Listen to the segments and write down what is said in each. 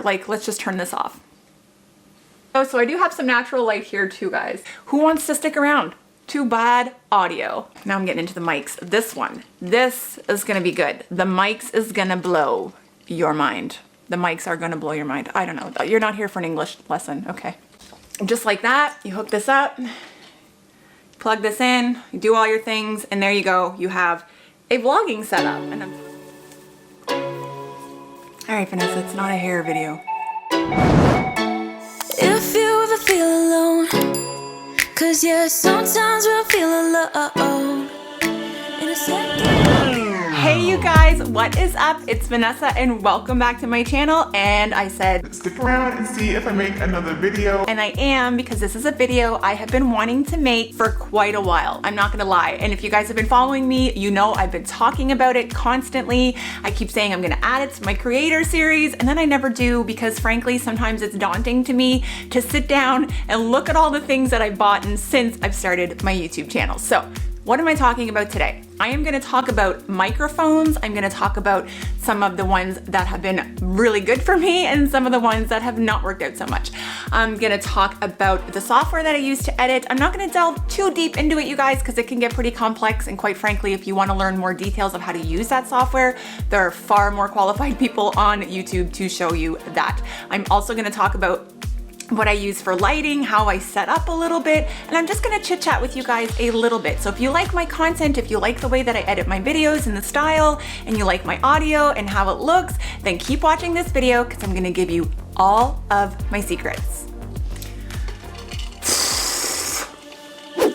Like, let's just turn this off. Oh, so I do have some natural light here too, guys. Who wants to stick around? Too bad audio. Now I'm getting into the mics. This one, this is gonna be good. The mics is gonna blow your mind. The mics are gonna blow your mind. I don't know, you're not here for an English lesson, okay. Just like that, you hook this up, plug this in, you do all your things, and there you go. You have a vlogging setup. And all right, Vanessa, it's not a hair video. If you ever feel alone, 'cause yeah, sometimes we'll feel alone in a second. Hey you guys, what is up? It's Vanessa and welcome back to my channel. And I said, stick around and see if I make another video. And I am, because this is a video I have been wanting to make for quite a while. I'm not gonna lie. And if you guys have been following me, you know I've been talking about it constantly. I keep saying I'm gonna add it to my creator series, and then I never do because frankly, sometimes it's daunting to me to sit down and look at all the things that I've bought since I've started my YouTube channel. So what am I talking about today? I am gonna talk about microphones. I'm gonna talk about some of the ones that have been really good for me and some of the ones that have not worked out so much. I'm gonna talk about the software that I use to edit. I'm not gonna delve too deep into it, you guys, because it can get pretty complex. And quite frankly, if you wanna learn more details of how to use that software, there are far more qualified people on YouTube to show you that. I'm also gonna talk about what I use for lighting, how I set up a little bit, and I'm just gonna chit chat with you guys a little bit. So if you like my content, if you like the way that I edit my videos and the style, and you like my audio and how it looks, then keep watching this video because I'm gonna give you all of my secrets.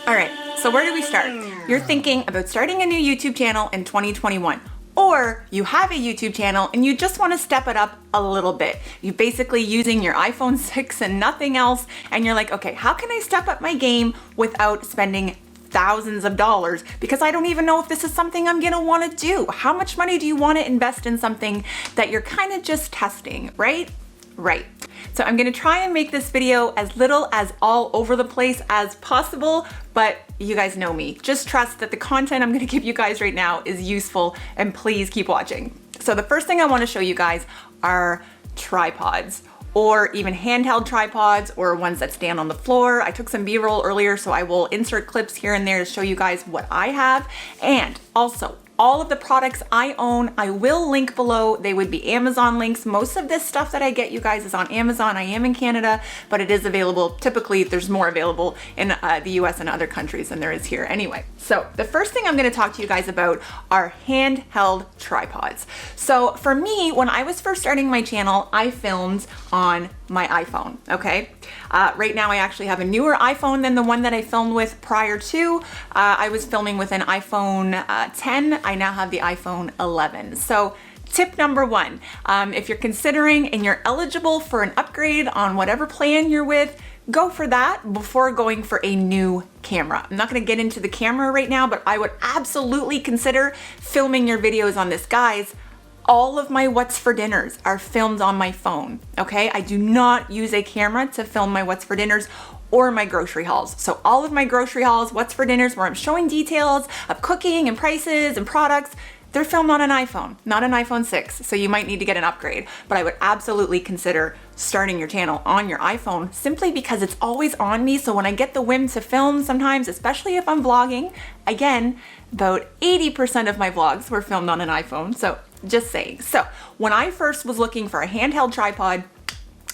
All right, so where do we start? You're thinking about starting a new YouTube channel in 2021. Or you have a YouTube channel and you just want to step it up a little bit. You're basically using your iPhone 6 and nothing else, and you're like, okay, how can I step up my game without spending thousands of dollars? Because I don't even know if this is something I'm gonna want to do. How much money do you want to invest in something that you're kind of just testing, right? Right. So I'm gonna try and make this video as little as all over the place as possible, but you guys know me. Just trust that the content I'm gonna give you guys right now is useful, and please keep watching. So the first thing I wanna show you guys are tripods, or even handheld tripods, or ones that stand on the floor. I took some B-roll earlier, so I will insert clips here and there to show you guys what I have. And also, all of the products I own, I will link below. They would be Amazon links. Most of this stuff that I get, you guys, is on Amazon. I am in Canada, but it is available. Typically, there's more available in the US and other countries than there is here anyway. So the first thing I'm gonna talk to you guys about are handheld tripods. So for me, when I was first starting my channel, I filmed on my iPhone, okay? Right now I actually have a newer iPhone than the one that I filmed with prior to. I was filming with an iPhone 10. I now have the iPhone 11. So tip number one, if you're considering and you're eligible for an upgrade on whatever plan you're with, go for that before going for a new camera. I'm not gonna get into the camera right now, but I would absolutely consider filming your videos on this. Guys, all of my what's for dinners are filmed on my phone, okay? I do not use a camera to film my what's for dinners or my grocery hauls. So all of my grocery hauls, what's for dinners, where I'm showing details of cooking and prices and products, they're filmed on an iPhone, not an iPhone 6. So you might need to get an upgrade, but I would absolutely consider starting your channel on your iPhone simply because it's always on me. So when I get the whim to film sometimes, especially if I'm vlogging, again, about 80% of my vlogs were filmed on an iPhone. So just saying. So when I first was looking for a handheld tripod,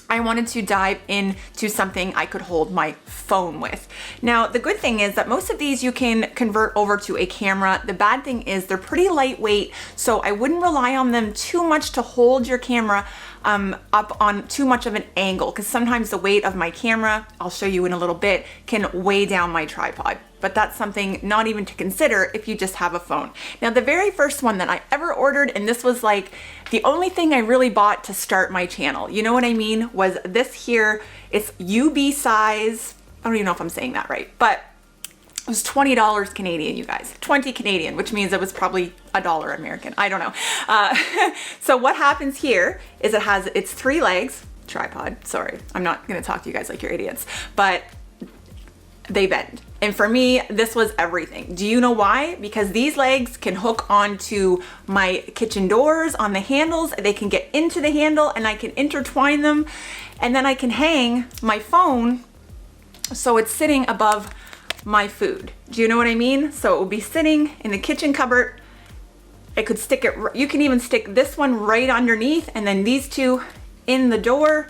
I wanted to dive into something I could hold my phone with. Now, the good thing is that most of these you can convert over to a camera. The bad thing is they're pretty lightweight, so I wouldn't rely on them too much to hold your camera up on too much of an angle, because sometimes the weight of my camera, I'll show you in a little bit, can weigh down my tripod. But that's something not even to consider if you just have a phone. Now, the very first one that I ever ordered, and this was like the only thing I really bought to start my channel, you know what I mean, was this here. It's UBEESIZE. I don't even know if I'm saying that right, but it was $20 Canadian, you guys. 20 Canadian, which means it was probably $1 American. I don't know. So what happens here is it's 3 legs, tripod, sorry. I'm not gonna talk to you guys like you're idiots, but they bend. And for me, this was everything. Do you know why? Because these legs can hook onto my kitchen doors on the handles. They can get into the handle and I can intertwine them. And then I can hang my phone so it's sitting above my food. Do you know what I mean? So it will be sitting in the kitchen cupboard. I could stick it, you can even stick this one right underneath and then these two in the door.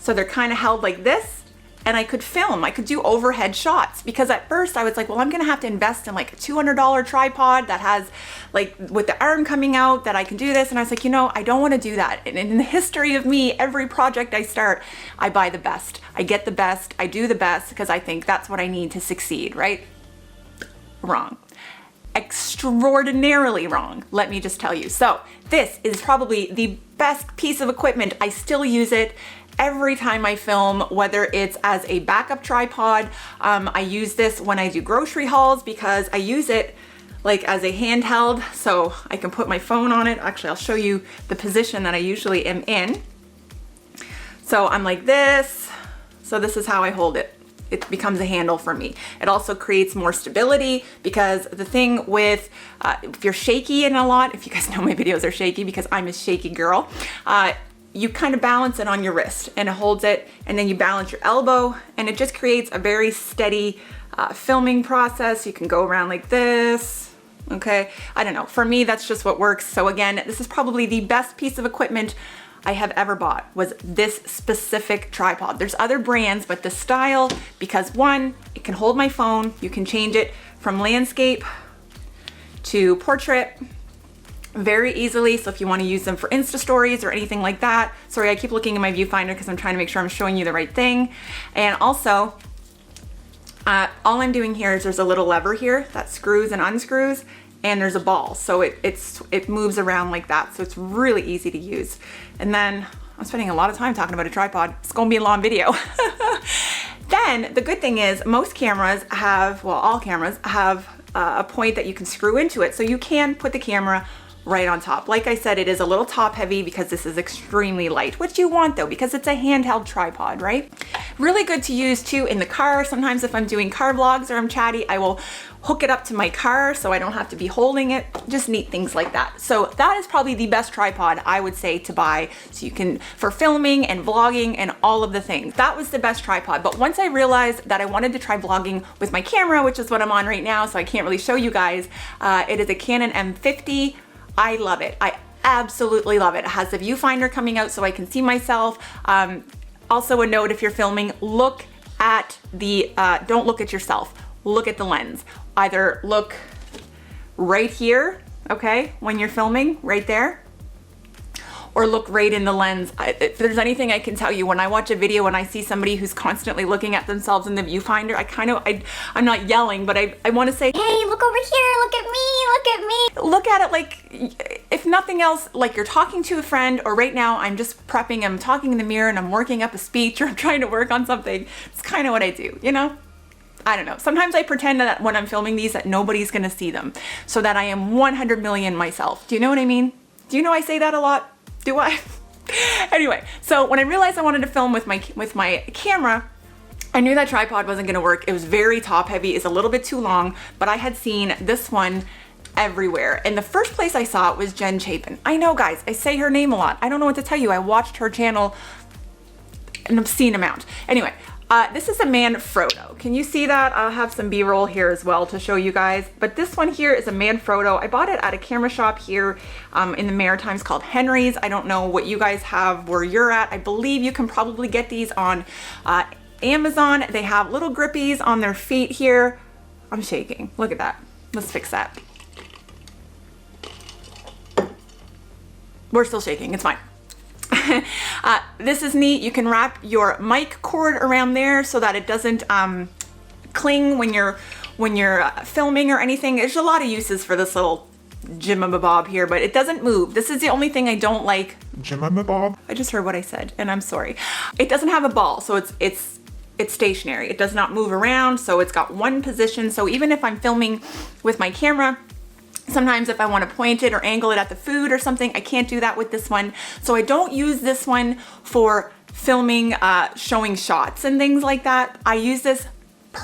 So they're kind of held like this. And I could film, I could do overhead shots, because at first I was like, well, I'm gonna have to invest in like a $200 tripod that has like with the arm coming out that I can do this. And I was like, you know, I don't wanna do that. And in the history of me, every project I start, I buy the best. I get the best, I do the best because I think that's what I need to succeed, right? Wrong. Extraordinarily wrong, let me just tell you. So this is probably the best piece of equipment. I still use it every time I film, whether it's as a backup tripod. I use this when I do grocery hauls because I use it like as a handheld, so I can put my phone on it. Actually, I'll show you the position that I usually am in. So I'm like this. So this is how I hold it. It becomes a handle for me. It also creates more stability, because the thing with, if you're shaky in a lot, if you guys know my videos are shaky because I'm a shaky girl, you kind of balance it on your wrist and it holds it, and then you balance your elbow, and it just creates a very steady filming process. You can go around like this, okay? I don't know, for me, that's just what works. So again, this is probably the best piece of equipment I have ever bought, was this specific tripod. There's other brands, but the style, because one, it can hold my phone, you can change it from landscape to portrait very easily. So if you want to use them for Insta stories or anything like that. Sorry, I keep looking in my viewfinder because I'm trying to make sure I'm showing you the right thing. And also, all I'm doing here is there's a little lever here that screws and unscrews, and there's a ball. So it moves around like that. So it's really easy to use. And then I'm spending a lot of time talking about a tripod. It's gonna be a long video. Then the good thing is most cameras have, well, all cameras have a point that you can screw into it. So you can put the camera right on top. Like I said, it is a little top heavy because this is extremely light, which you want though, because it's a handheld tripod, right? Really good to use too in the car. Sometimes if I'm doing car vlogs or I'm chatty, I will hook it up to my car so I don't have to be holding it. Just neat things like that. So that is probably the best tripod I would say to buy, so you can, for filming and vlogging and all of the things. That was the best tripod. But once I realized that I wanted to try vlogging with my camera, which is what I'm on right now, so I can't really show you guys, it is a Canon M50. I love it. I absolutely love it. It has the viewfinder coming out so I can see myself. Also a note, if you're filming, look at the, don't look at yourself. Look at the lens. Either look right here, okay, when you're filming, right there, or look right in the lens. If there's anything I can tell you, when I watch a video and I see somebody who's constantly looking at themselves in the viewfinder, I'm not yelling, but I want to say, hey, look over here, look at me, look at me. Look at it like, if nothing else, like you're talking to a friend, or right now I'm just prepping, I'm talking in the mirror and I'm working up a speech, or I'm trying to work on something. It's kind of what I do, you know? I don't know. Sometimes I pretend that when I'm filming these that nobody's gonna see them, so that I am 100 million myself. Do you know what I mean? Do you know I say that a lot? Do I? Anyway, so when I realized I wanted to film with my camera, I knew that tripod wasn't gonna work. It was very top heavy, it's a little bit too long, but I had seen this one everywhere. And the first place I saw it was Jen Chapin. I know, guys, I say her name a lot. I don't know what to tell you. I watched her channel an obscene amount. Anyway, this is a Manfrotto. Can you see that? I'll have some B-roll here as well to show you guys. But this one here is a Manfrotto. I bought it at a camera shop here in the Maritimes called Henry's. I don't know what you guys have where you're at. I believe you can probably get these on Amazon. They have little grippies on their feet here. I'm shaking. Look at that. Let's fix that. We're still shaking. It's fine. This is neat. You can wrap your mic cord around there so that it doesn't cling when you're filming or anything. There's a lot of uses for this little jimmabob here, but it doesn't move. This is the only thing I don't like. Jimmabob? I just heard what I said, and I'm sorry. It doesn't have a ball, so it's stationary. It does not move around, so it's got one position. So even if I'm filming with my camera, sometimes if I want to point it or angle it at the food or something, I can't do that with this one. So I don't use this one for filming, showing shots and things like that. I use this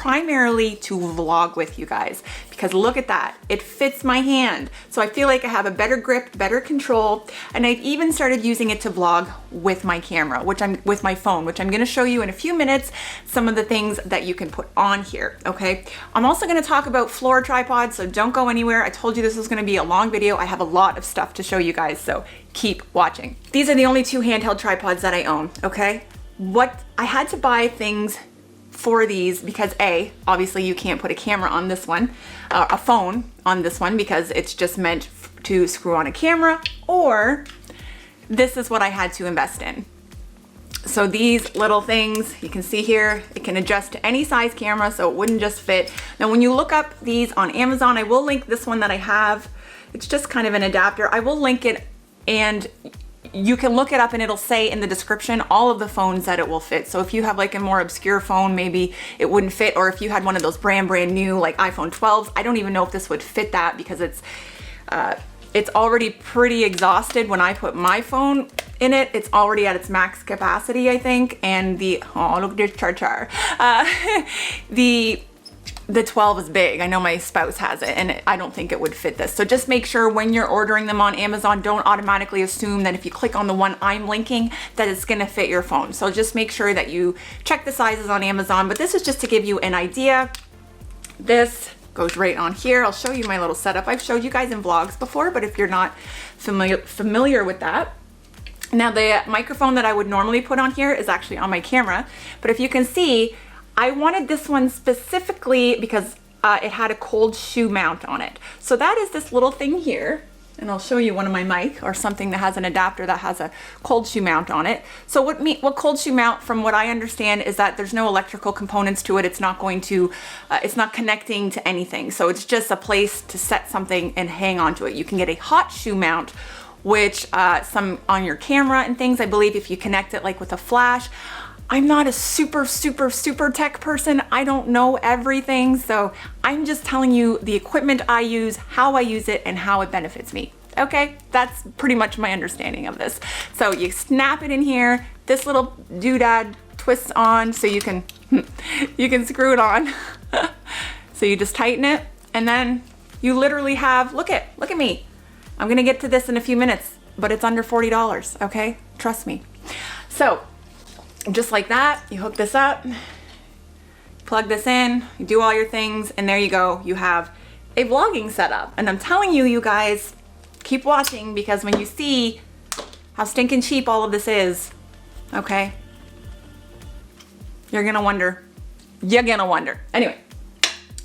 primarily to vlog with, you guys, because look at that. It fits my hand. So I feel like I have a better grip, better control, and I've even started using it to vlog with my camera, with my phone, which I'm gonna show you in a few minutes, some of the things that you can put on here, okay? I'm also gonna talk about floor tripods, so don't go anywhere. I told you this was gonna be a long video. I have a lot of stuff to show you guys, so keep watching. These are the only two handheld tripods that I own, okay? I had to buy things for these because A, obviously you can't put a camera on this one, a phone on this one, because it's just meant to screw on a camera, or this is what I had to invest in. So these little things, you can see here, it can adjust to any size camera, so it wouldn't just fit. Now when you look up these on Amazon, I will link this one that I have. It's just kind of an adapter. I will link it, and you can look it up and it'll say in the description all of the phones that it will fit. So if you have like a more obscure phone, maybe it wouldn't fit, or if you had one of those brand new like iPhone 12s, I don't even know if this would fit that, because it's already pretty exhausted. When I put my phone in it, it's already at its max capacity, I think. And oh, look at this char. The 12 is big. I know my spouse has it, and I don't think it would fit this. So just make sure when you're ordering them on Amazon, don't automatically assume that if you click on the one I'm linking that it's gonna fit your phone. So just make sure that you check the sizes on Amazon, but this is just to give you an idea. This goes right on here. I'll show you my little setup. I've showed you guys in vlogs before, but if you're not familiar with that. Now the microphone that I would normally put on here is actually on my camera, but if you can see, I wanted this one specifically because it had a cold shoe mount on it. So that is this little thing here, and I'll show you one of my mic or something that has an adapter that has a cold shoe mount on it. So what cold shoe mount, from what I understand, is that there's no electrical components to it. It's not going to, it's not connecting to anything. So it's just a place to set something and hang on to it. You can get a hot shoe mount, which some on your camera and things, I believe, if you connect it like with a flash. I'm not a super tech person. I don't know everything. So I'm just telling you the equipment I use, how I use it, and how it benefits me. Okay, that's pretty much my understanding of this. So you snap it in here. This little doodad twists on so you can screw it on. So you just tighten it, and then you literally have, look at me. I'm gonna get to this in a few minutes, but it's under $40, okay? Trust me. So just like that, you hook this up, plug this in, you do all your things, and there you go. You have a vlogging setup. And I'm telling you, you guys, keep watching, because when you see how stinking cheap all of this is, okay, you're gonna wonder. Anyway,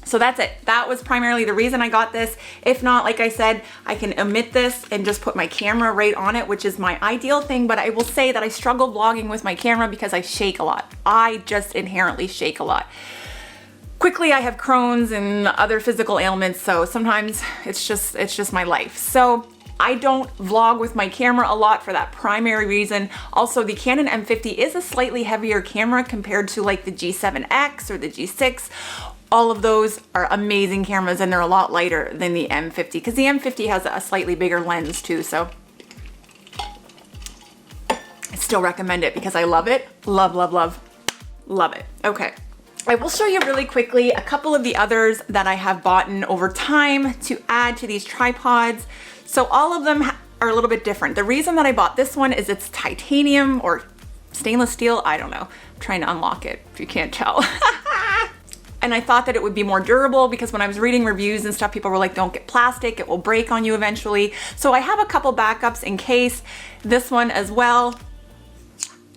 so that's it. That was primarily the reason I got this. If not, like I said, I can omit this and just put my camera right on it, which is my ideal thing. But I will say that I struggle vlogging with my camera because I shake a lot. I just inherently shake a lot. Quickly, I have Crohn's and other physical ailments, so sometimes it's just my life. So I don't vlog with my camera a lot for that primary reason. Also, the Canon M50 is a slightly heavier camera compared to like the G7X or the G6. All of those are amazing cameras, and they're a lot lighter than the M50, because the M50 has a slightly bigger lens too, so I still recommend it because I love it. Love it. Okay. I will show you really quickly a couple of the others that I have bought in over time to add to these tripods. So all of them are a little bit different. The reason that I bought this one is it's titanium or stainless steel. I don't know. I'm trying to unlock it if you can't tell. And I thought that it would be more durable, because when I was reading reviews and stuff, people were like, don't get plastic, it will break on you eventually. So I have a couple backups in case. This one as well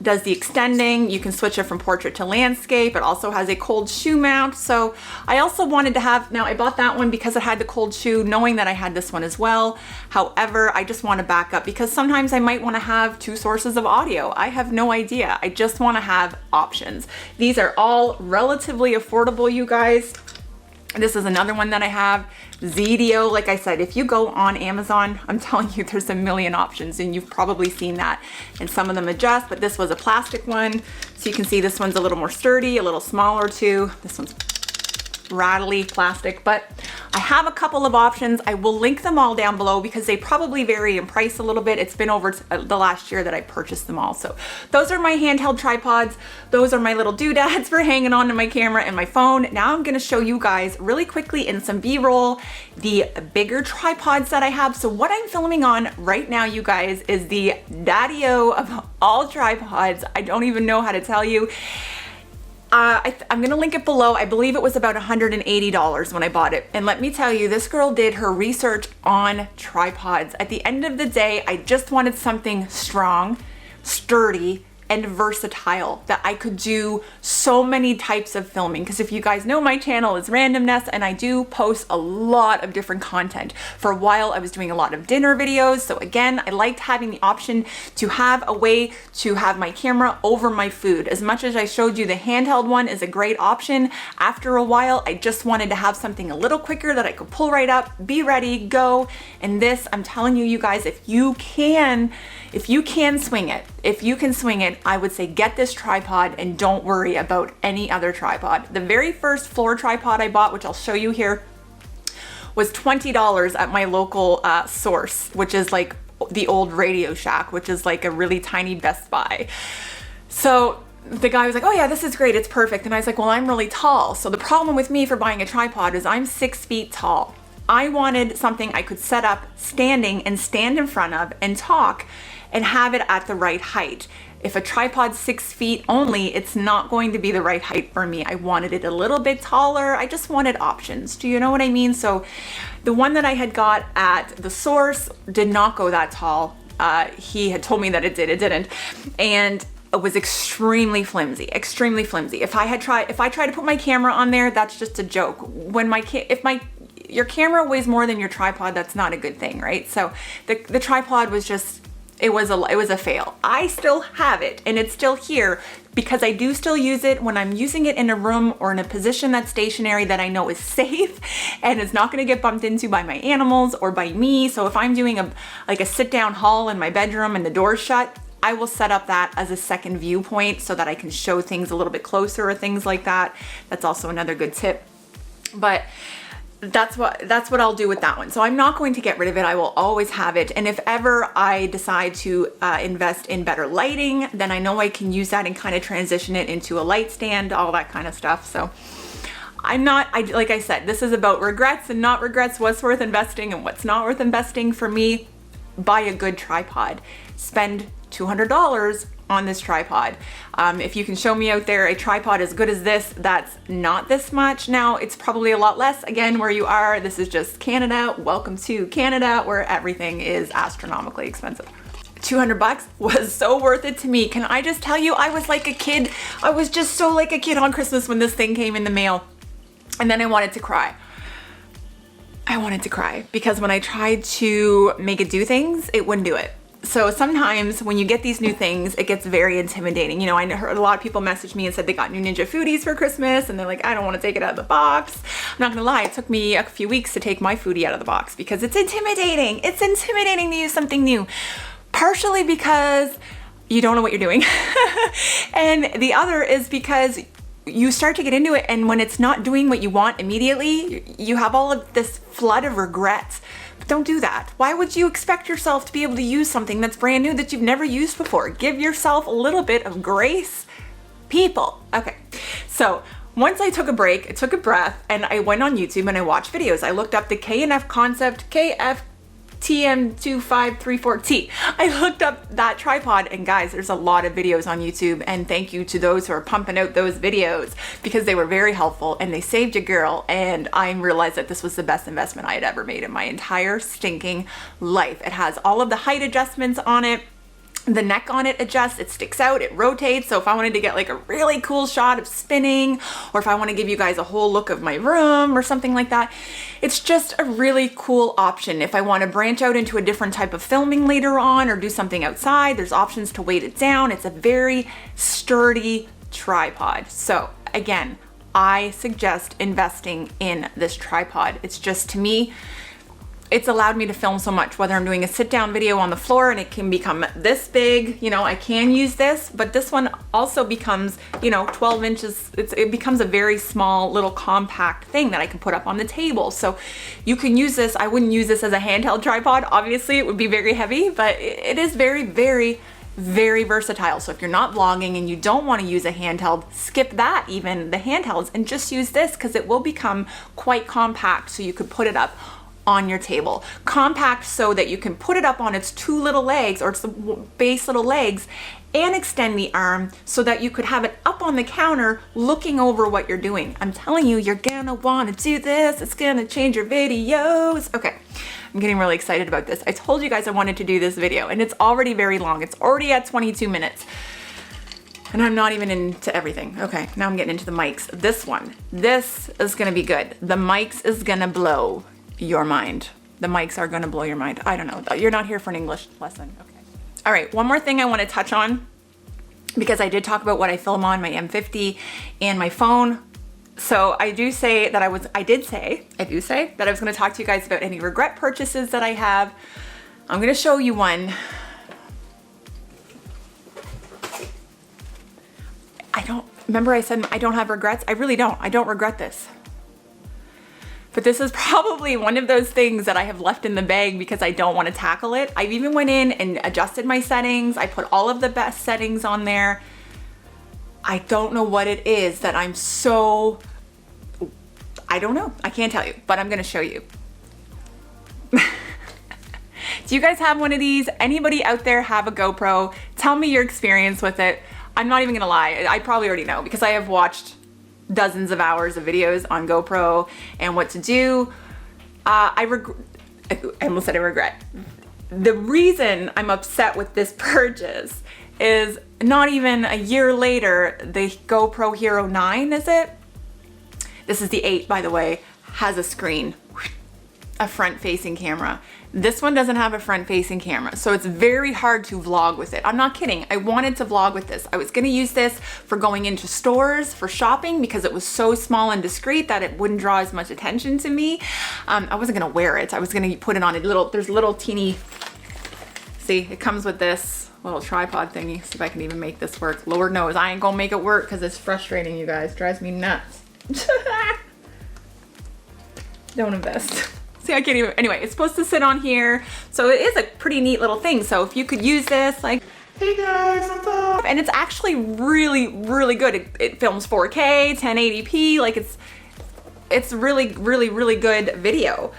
does the extending. You can switch it from portrait to landscape. It also has a cold shoe mount. So I also wanted to have, now I bought that one because it had the cold shoe, knowing that I had this one as well. However, I just want to back up because sometimes I might want to have two sources of audio. I have no idea. I just want to have options. These are all relatively affordable, you guys. This is another one that I have. Zedio, like I said, if you go on Amazon, I'm telling you, there's a million options, and you've probably seen that. And some of them adjust, but this was a plastic one. So you can see this one's a little more sturdy, a little smaller too. This one's rattly plastic, but I have a couple of options. I will link them all down below because they probably vary in price a little bit. It's been over the last year that I purchased them all. So those are my handheld tripods. Those are my little doodads for hanging onto my camera and my phone. Now I'm gonna show you guys really quickly in some B-roll the bigger tripods that I have. So what I'm filming on right now, you guys, is the daddy-o of all tripods. I don't even know how to tell you. I'm gonna link it below. I believe it was about $180 when I bought it. And let me tell you, this girl did her research on tripods. At the end of the day, I just wanted something strong, sturdy, and versatile that I could do so many types of filming. Because if you guys know, my channel is Random-Ness and I do post a lot of different content. For a while I was doing a lot of dinner videos, so again I liked having the option to have a way to have my camera over my food. As much as I showed you the handheld one is a great option, after a while I just wanted to have something a little quicker that I could pull right up, be ready, go. And this, I'm telling you, you guys, if you can swing it, if you can swing it, I would say get this tripod and don't worry about any other tripod. The very first floor tripod I bought, which I'll show you here, was $20 at my local Source, which is like the old Radio Shack, which is like a really tiny Best Buy. So the guy was like, oh yeah, this is great, it's perfect. And I was like, well, I'm really tall. So the problem with me for buying a tripod is I'm 6 feet tall. I wanted something I could set up standing and stand in front of and talk and have it at the right height. If a tripod's 6 feet only, it's not going to be the right height for me. I wanted it a little bit taller. I just wanted options. Do you know what I mean? So the one that I had got at the Source did not go that tall. He had told me that it didn't. And it was extremely flimsy, extremely flimsy. If I try to put my camera on there, that's just a joke. When your camera weighs more than your tripod, that's not a good thing, right? So the tripod was just, it was a fail. I still have it and it's still here because I do still use it when I'm using it in a room or in a position that's stationary that I know is safe and it's not gonna get bumped into by my animals or by me. So if I'm doing a sit down haul in my bedroom and the door's shut, I will set up that as a second viewpoint so that I can show things a little bit closer or things like that. That's also another good tip. But that's what I'll do with that one. So I'm not going to get rid of it. I will always have it. And if ever I decide to invest in better lighting, then I know I can use that and kind of transition it into a light stand, all that kind of stuff. So like I said, this is about regrets and not regrets, what's worth investing and what's not worth investing. For me, buy a good tripod. Spend $200 on this tripod. If you can show me out there a tripod as good as this, that's not this much. Now it's probably a lot less again where you are. This is just Canada. Welcome to Canada, where everything is astronomically expensive. 200 bucks was so worth it to me. Can I just tell you, I was like a kid. I was just so like a kid on Christmas when this thing came in the mail. And then I wanted to cry. I wanted to cry because when I tried to make it do things, it wouldn't do it. So sometimes when you get these new things, it gets very intimidating. You know, I heard a lot of people message me and said they got new Ninja Foodies for Christmas and they're like, I don't want to take it out of the box. I'm not gonna lie, it took me a few weeks to take my foodie out of the box because it's intimidating. It's intimidating to use something new. Partially because you don't know what you're doing. And the other is because you start to get into it and when it's not doing what you want immediately, you have all of this flood of regrets. Don't do that. Why would you expect yourself to be able to use something that's brand new that you've never used before? Give yourself a little bit of grace, people. Okay, so once I took a break, I took a breath, and I went on YouTube and I watched videos. I looked up the K&F concept, KFTM2534T. I looked up that tripod, and guys, there's a lot of videos on YouTube, and thank you to those who are pumping out those videos because they were very helpful and they saved a girl, and I realized that this was the best investment I had ever made in my entire stinking life. It has all of the height adjustments on it. The neck on it adjusts, it sticks out, it rotates. So if I wanted to get like a really cool shot of spinning, or if I want to give you guys a whole look of my room or something like that, it's just a really cool option. If I want to branch out into a different type of filming later on or do something outside, there's options to weight it down. It's a very sturdy tripod. So again, I suggest investing in this tripod. It's just, to me, it's allowed me to film so much, whether I'm doing a sit down video on the floor and it can become this big, you know, I can use this, but this one also becomes, you know, 12 inches. It becomes a very small little compact thing that I can put up on the table. So you can use this. I wouldn't use this as a handheld tripod. Obviously it would be very heavy, but it is very, very, very versatile. So if you're not vlogging and you don't want to use a handheld, skip that, even the handhelds, and just use this because it will become quite compact. So you could put it up on your table. Compact so that you can put it up on its two little legs, or its base little legs, and extend the arm so that you could have it up on the counter looking over what you're doing. I'm telling you, you're gonna want to do this. It's gonna change your videos. Okay, I'm getting really excited about this. I told you guys I wanted to do this video and it's already very long. It's already at 22 minutes. And I'm not even into everything. Okay, now I'm getting into the mics. This is gonna be good. The mics is gonna blow your mind. The mics are gonna blow your mind. I don't know. You're not here for an English lesson. Okay. All right, one more thing I want to touch on, because I did talk about what I film on my M50 and my phone. So I do say that I was gonna talk to you guys about any regret purchases that I have. I'm gonna show you one. Remember I said I don't have regrets? I really don't. I don't regret this. But this is probably one of those things that I have left in the bag because I don't want to tackle it. I've even went in and adjusted my settings. I put all of the best settings on there. I don't know what it is that I don't know. I can't tell you, but I'm gonna show you. Do you guys have one of these? Anybody out there have a GoPro? Tell me your experience with it. I'm not even gonna lie. I probably already know because I have watched dozens of hours of videos on GoPro and what to do. I almost said I regret. The reason I'm upset with this purchase is not even a year later, the GoPro Hero 9, is it? This is the 8, by the way, has a screen, a front-facing camera. This one doesn't have a front-facing camera, so it's very hard to vlog with it. I'm not kidding. I wanted to vlog with this. I was gonna use this for going into stores, for shopping, because it was so small and discreet that it wouldn't draw as much attention to me. I wasn't gonna wear it. I was gonna put it on there's a little teeny, see, it comes with this little tripod thingy. See if I can even make this work. Lord knows, I ain't gonna make it work because it's frustrating, you guys. Drives me nuts. Don't invest. See, I can't even, anyway, it's supposed to sit on here. So it is a pretty neat little thing. So if you could use this, like, Hey guys, what's up? and it's actually really, really good. It films 4K, 1080p, like it's really, really, really good video.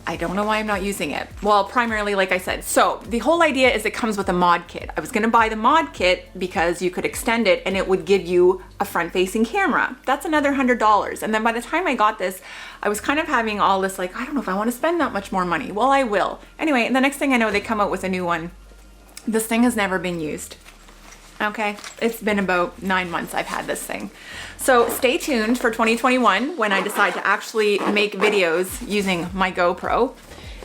I don't know why I'm not using it. Well, primarily, like I said, so the whole idea is it comes with a mod kit. I was gonna buy the mod kit because you could extend it and it would give you a front-facing camera. That's another $100. And then by the time I got this, I was kind of having all this like, I don't know if I wanna spend that much more money. Well, I will. Anyway, and the next thing I know, they come out with a new one. This thing has never been used. Okay, it's been about 9 months I've had this thing. So stay tuned for 2021 when I decide to actually make videos using my GoPro.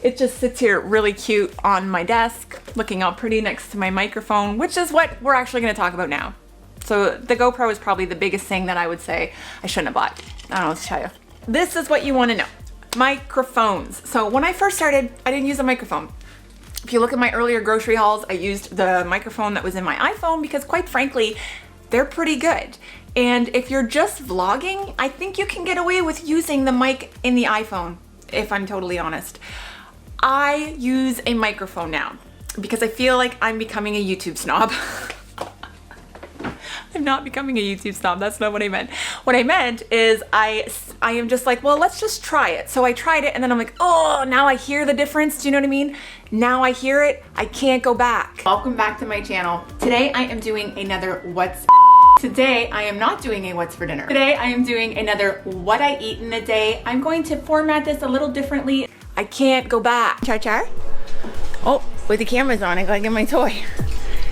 It just sits here really cute on my desk, looking all pretty next to my microphone, which is what we're actually gonna talk about now. So the GoPro is probably the biggest thing that I would say I shouldn't have bought. I don't know what to tell you. This is what you wanna know. Microphones. So when I first started, I didn't use a microphone. If you look at my earlier grocery hauls, I used the microphone that was in my iPhone because quite frankly, they're pretty good. And if you're just vlogging, I think you can get away with using the mic in the iPhone, if I'm totally honest. I use a microphone now because I feel like I'm becoming a YouTube snob. I'm not becoming a YouTube snob, that's not what I meant. What I meant is I am just like, well, let's just try it. So I tried it and then I'm like, oh, now I hear the difference, do you know what I mean? Now I hear it, I can't go back. Welcome back to my channel. Today I am doing another Today I am not doing a what's for dinner. Today I am doing another what I eat in a day. I'm going to format this a little differently. I can't go back. Char. Oh, with the cameras on, I gotta get my toy.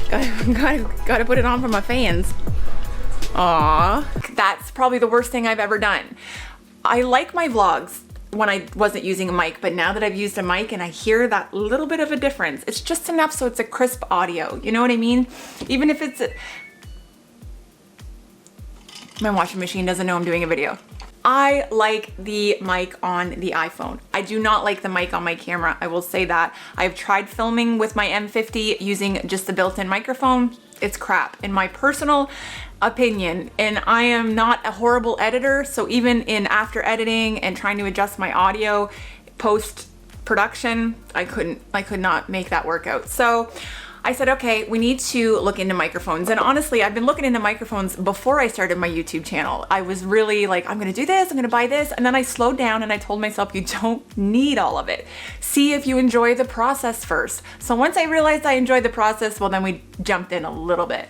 Gotta put it on for my fans. Aww. That's probably the worst thing I've ever done. I like my vlogs when I wasn't using a mic, but now that I've used a mic and I hear that little bit of a difference, it's just enough so it's a crisp audio. You know what I mean? Even if it's... My washing machine doesn't know I'm doing a video. I like the mic on the iPhone. I do not like the mic on my camera, I will say that. I've tried filming with my M50 using just the built-in microphone. It's crap, in my personal opinion. And I am not a horrible editor, so even in after editing and trying to adjust my audio post-production, I could not make that work out. So I said, okay, we need to look into microphones. And honestly, I've been looking into microphones before I started my YouTube channel. I was really like, I'm gonna do this, I'm gonna buy this. And then I slowed down and I told myself, you don't need all of it. See if you enjoy the process first. So once I realized I enjoyed the process, well, then we jumped in a little bit.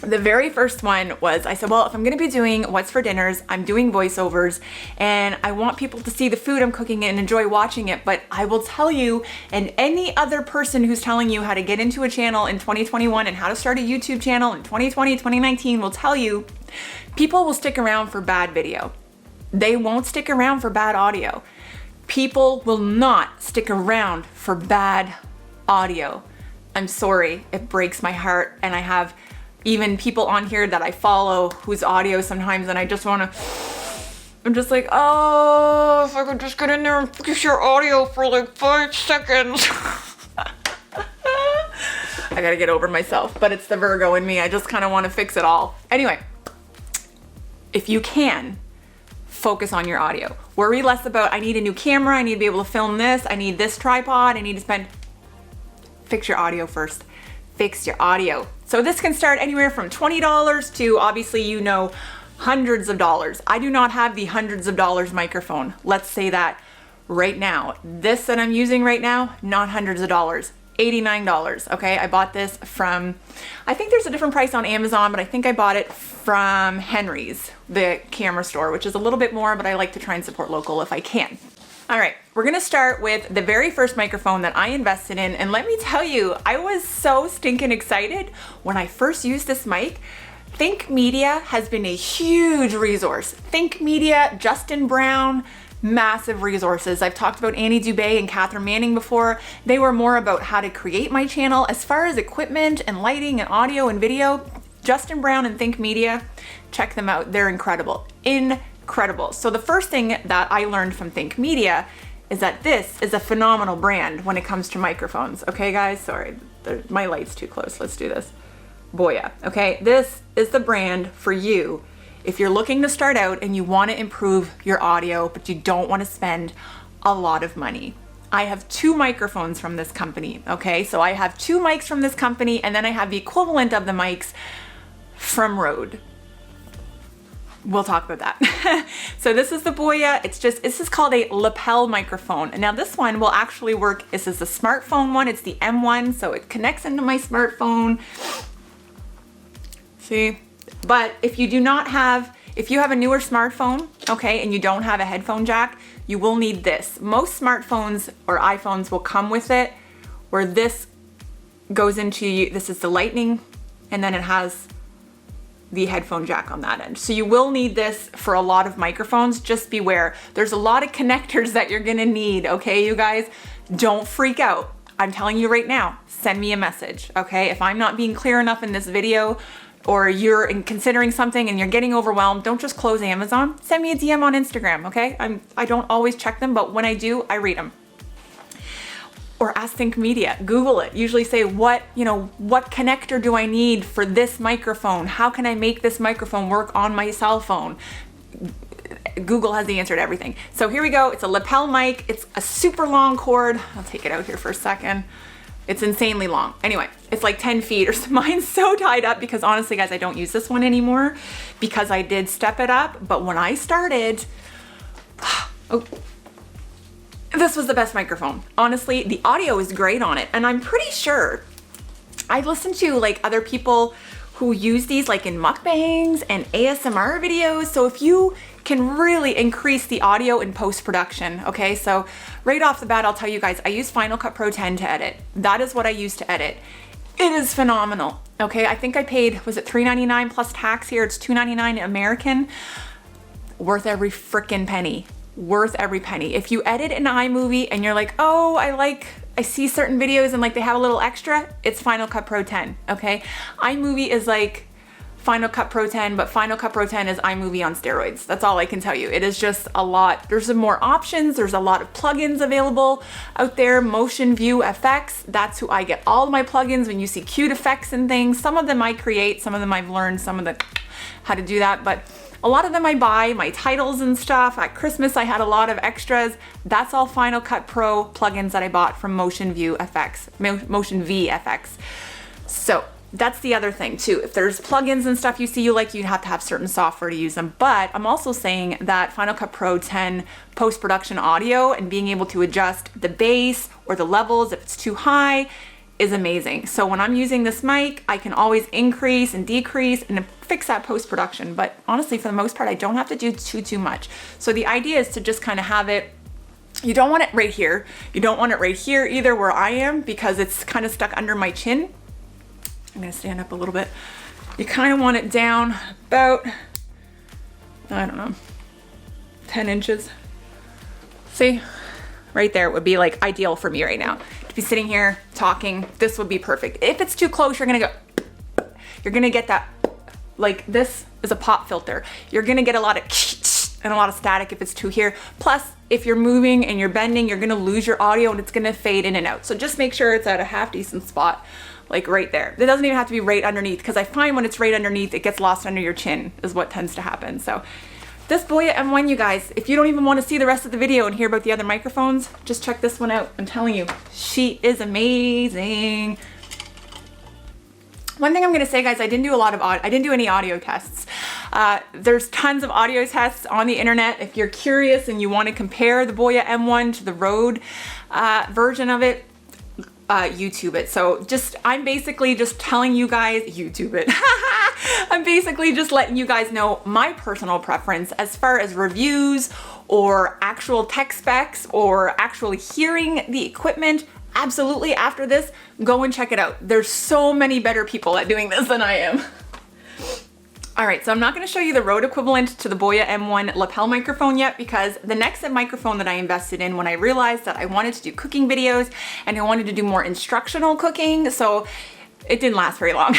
The very first one was, I said, well, if I'm gonna be doing what's for dinners, I'm doing voiceovers and I want people to see the food I'm cooking and enjoy watching it. But I will tell you, and any other person who's telling you how to get into a channel in 2021 and how to start a YouTube channel in 2020, 2019 will tell you, people will stick around for bad video. They won't stick around for bad audio. People will not stick around for bad audio. I'm sorry, it breaks my heart. And I have even people on here that I follow whose audio sometimes, and I just wanna, I'm just like, oh, if I could just get in there and fix your audio for like 5 seconds. I gotta get over myself, but it's the Virgo in me. I just kind of want to fix it all. Anyway, if you can, focus on your audio. Worry less about, I need a new camera, I need to be able to film this, I need this tripod, I need to spend, fix your audio first. Fix your audio. So this can start anywhere from $20 to, obviously, you know, hundreds of dollars. I do not have the hundreds of dollars microphone. Let's say that right now. This that I'm using right now, not hundreds of dollars, $89, okay? I bought this from, I think there's a different price on Amazon, but I think I bought it from Henry's, the camera store, which is a little bit more, but I like to try and support local if I can. All right, we're gonna start with the very first microphone that I invested in, and let me tell you, I was so stinking excited when I first used this mic. Think Media has been a huge resource. Think Media, Justin Brown, massive resources. I've talked about Annie Dubé and Catherine Manning before. They were more about how to create my channel. As far as equipment and lighting and audio and video, Justin Brown and Think Media, check them out. They're incredible. Incredible. So the first thing that I learned from Think Media is that this is a phenomenal brand when it comes to microphones. Okay, guys, sorry, my light's too close. Let's do this. BOYA. Okay, this is the brand for you if you're looking to start out and you want to improve your audio, but you don't want to spend a lot of money. I have 2 microphones from this company. Okay, so I have 2 mics from this company, and then I have the equivalent of the mics from Rode. We'll talk about that. So this is the BOYA. This is called a lapel microphone. Now this one will actually work. This is the smartphone one. It's the M1, so it connects into my smartphone. See? But if you have a newer smartphone, okay, and you don't have a headphone jack, you will need this. Most smartphones or iPhones will come with it, where this goes into, this is the lightning, and then it has the headphone jack on that end. So you will need this for a lot of microphones. Just beware. There's a lot of connectors that you're gonna need, okay, you guys? Don't freak out. I'm telling you right now, send me a message, okay? If I'm not being clear enough in this video, or you're considering something and you're getting overwhelmed, don't just close Amazon. Send me a DM on Instagram, okay? I don't always check them, but when I do, I read them. Or ask Think Media, Google it. Usually say, what connector do I need for this microphone? How can I make this microphone work on my cell phone? Google has the answer to everything. So here we go. It's a lapel mic. It's a super long cord. I'll take it out here for a second. It's insanely long. Anyway, it's like 10 feet or mine's so tied up because honestly, guys, I don't use this one anymore because I did step it up. But when I started, this was the best microphone. Honestly, the audio is great on it. And I'm pretty sure I listened to like other people who use these like in mukbangs and ASMR videos. So if you can really increase the audio in post-production, okay? So right off the bat, I'll tell you guys, I use Final Cut Pro 10 to edit. That is what I use to edit. It is phenomenal, okay? I think I paid, was it $3.99 plus tax here? It's $2.99 American. Worth every frickin' penny. Worth every penny. If you edit an iMovie and you're like, oh, I see certain videos and like they have a little extra, it's Final Cut Pro 10, okay? iMovie is like Final Cut Pro 10, but Final Cut Pro 10 is iMovie on steroids. That's all I can tell you. It is just a lot. There's some more options. There's a lot of plugins available out there. Motion View FX, that's who I get all of my plugins. When you see cute effects and things, some of them I create, some of them I've learned how to do that, but a lot of them I buy, my titles and stuff. At Christmas I had a lot of extras. That's all Final Cut Pro plugins that I bought from Motion View FX, Motion V FX. So that's the other thing too. If there's plugins and stuff you see you like, you have to have certain software to use them. But I'm also saying that Final Cut Pro 10 post-production audio and being able to adjust the bass or the levels if it's too high is amazing. So when I'm using this mic, I can always increase and decrease and fix that post-production. But honestly, for the most part, I don't have to do too much. So the idea is to just kind of have it. You don't want it right here. You don't want it right here either where I am, because it's kind of stuck under my chin. I'm gonna stand up a little bit. You kind of want it down about, I don't know, 10 inches. See, right there would be like ideal for me right now. To be sitting here talking, this would be perfect. If it's too close, you're gonna get that, like this is a pop filter. You're gonna get a lot of and a lot of static if it's too here. Plus, if you're moving and you're bending, you're gonna lose your audio and it's gonna fade in and out. So just make sure it's at a half decent spot, like right there. It doesn't even have to be right underneath, because I find when it's right underneath, it gets lost under your chin is what tends to happen. So this BOYA M1, you guys, if you don't even want to see the rest of the video and hear about the other microphones, just check this one out. I'm telling you, she is amazing. One thing I'm gonna say, guys, I didn't do any audio tests. There's tons of audio tests on the internet. If you're curious and you want to compare the BOYA M1 to the Rode version of it, YouTube it. So I'm basically just telling you guys, YouTube it. I'm basically just letting you guys know my personal preference as far as reviews or actual tech specs or actually hearing the equipment. Absolutely, after this, go and check it out. There's so many better people at doing this than I am. All right, so I'm not gonna show you the Rode equivalent to the BOYA M1 lapel microphone yet, because the next microphone that I invested in when I realized that I wanted to do cooking videos and I wanted to do more instructional cooking, so it didn't last very long.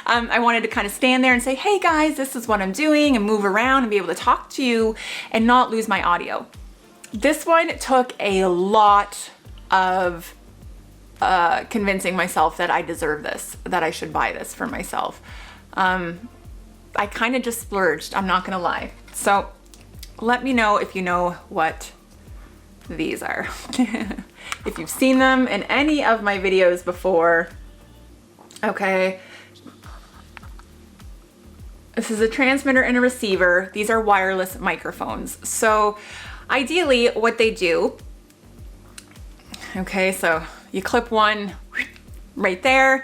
I wanted to kind of stand there and say, hey guys, this is what I'm doing, and move around and be able to talk to you and not lose my audio. This one took a lot of convincing myself that I deserve this, that I should buy this for myself. I kind of just splurged, I'm not gonna lie. So let me know if you know what these are. If you've seen them in any of my videos before. Okay. This is a transmitter and a receiver. These are wireless microphones. So ideally what they do, okay, so you clip one right there.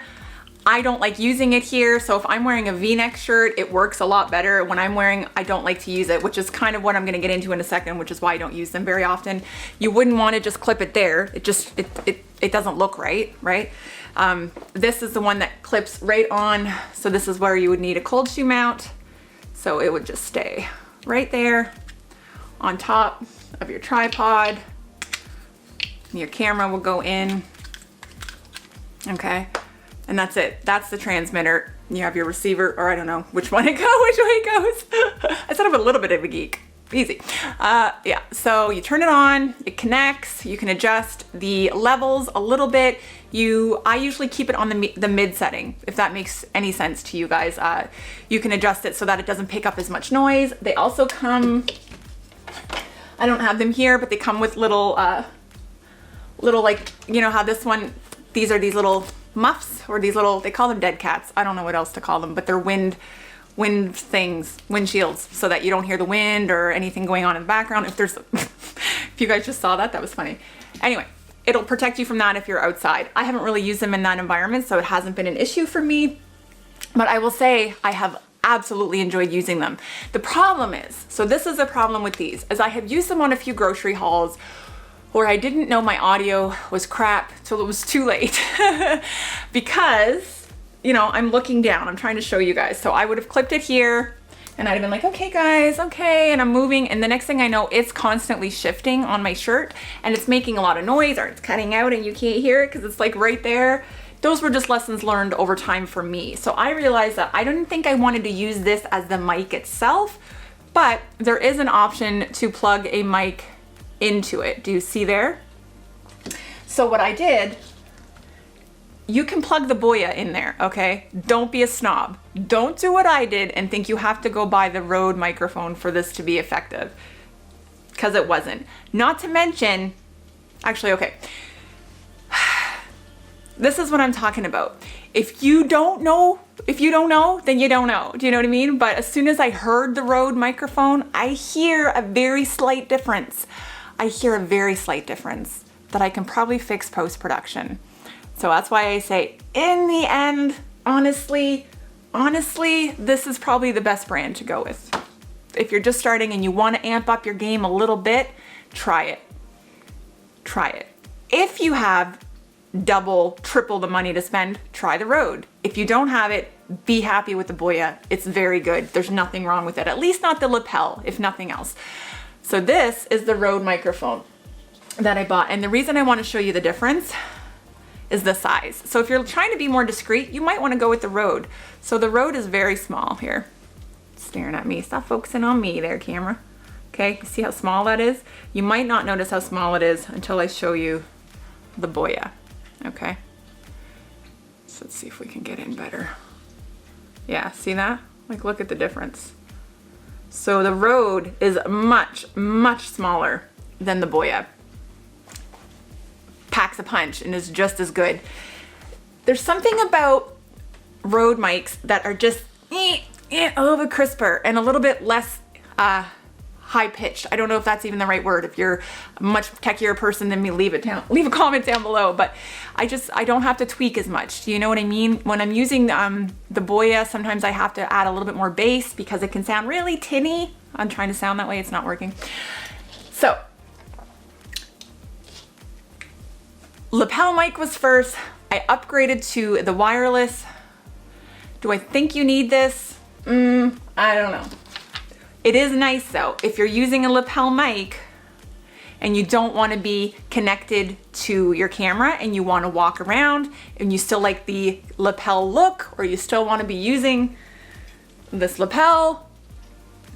I don't like using it here, so if I'm wearing a V-neck shirt, it works a lot better. When I'm wearing, I don't like to use it, which is kind of what I'm gonna get into in a second, which is why I don't use them very often. You wouldn't want to just clip it there. It doesn't look right, right? This is the one that clips right on, so this is where you would need a cold shoe mount. So it would just stay right there on top of your tripod. Your camera will go in, okay? And that's it. That's the transmitter. You have your receiver, or I don't know which one which way it goes. I said I'm a little bit of a geek. Easy. Yeah, so you turn it on, it connects, you can adjust the levels a little bit. I usually keep it on the mid setting, if that makes any sense to you guys. You can adjust it so that it doesn't pick up as much noise. They also come, I don't have them here, but they come with little like, you know how this one, these are these little muffs, or these little, they call them dead cats. I don't know what else to call them, but they're wind things, windshields, so that you don't hear the wind or anything going on in the background. If you guys just saw that, that was funny. Anyway, it'll protect you from that if you're outside. I haven't really used them in that environment, so it hasn't been an issue for me, but I will say I have absolutely enjoyed using them. The problem is, so this is a problem with these, as I have used them on a few grocery hauls where I didn't know my audio was crap till it was too late. Because, you know, I'm looking down, I'm trying to show you guys. So I would have clipped it here and I'd have been like, okay guys, okay, and I'm moving, and the next thing I know, it's constantly shifting on my shirt and it's making a lot of noise, or it's cutting out and you can't hear it because it's like right there. those were just lessons learned over time for me. So I realized that I didn't think I wanted to use this as the mic itself, but there is an option to plug a mic into it. Do you see there? So what I did, you can plug the BOYA in there, okay? Don't be a snob. Don't do what I did and think you have to go buy the Rode microphone for this to be effective, because it wasn't. Not to mention, actually, okay. This is what I'm talking about. If you don't know, then you don't know. Do you know what I mean? But as soon as I heard the Rode microphone, I hear a very slight difference. I hear a very slight difference that I can probably fix post-production. So that's why I say, in the end, honestly, this is probably the best brand to go with. If you're just starting and you want to amp up your game a little bit, try it. Try it. If you have double, triple the money to spend, try the Rode. If you don't have it, be happy with the BOYA. It's very good. There's nothing wrong with it. At least not the lapel, if nothing else. So this is the Rode microphone that I bought. And the reason I want to show you the difference is the size. So if you're trying to be more discreet, you might want to go with the Rode. So the Rode is very small here. Staring at me. Stop focusing on me there, camera. Okay, see how small that is? You might not notice how small it is until I show you the BOYA. Okay, so let's see if we can get in better. Yeah, see that? Like, look at the difference. So the Rode is much, much smaller than the BOYA. Packs a punch and is just as good. There's something about Rode mics that are just a little bit crisper and a little bit less high pitched. I don't know if that's even the right word. If you're a much techier person than me, leave a comment down below. But I don't have to tweak as much. Do you know what I mean? When I'm using the BOYA, sometimes I have to add a little bit more bass because it can sound really tinny. I'm trying to sound that way. It's not working. So lapel mic was first. I upgraded to the wireless. Do I think you need this? I don't know. It is nice though. If you're using a lapel mic and you don't want to be connected to your camera and you want to walk around and you still like the lapel look, or you still want to be using this lapel,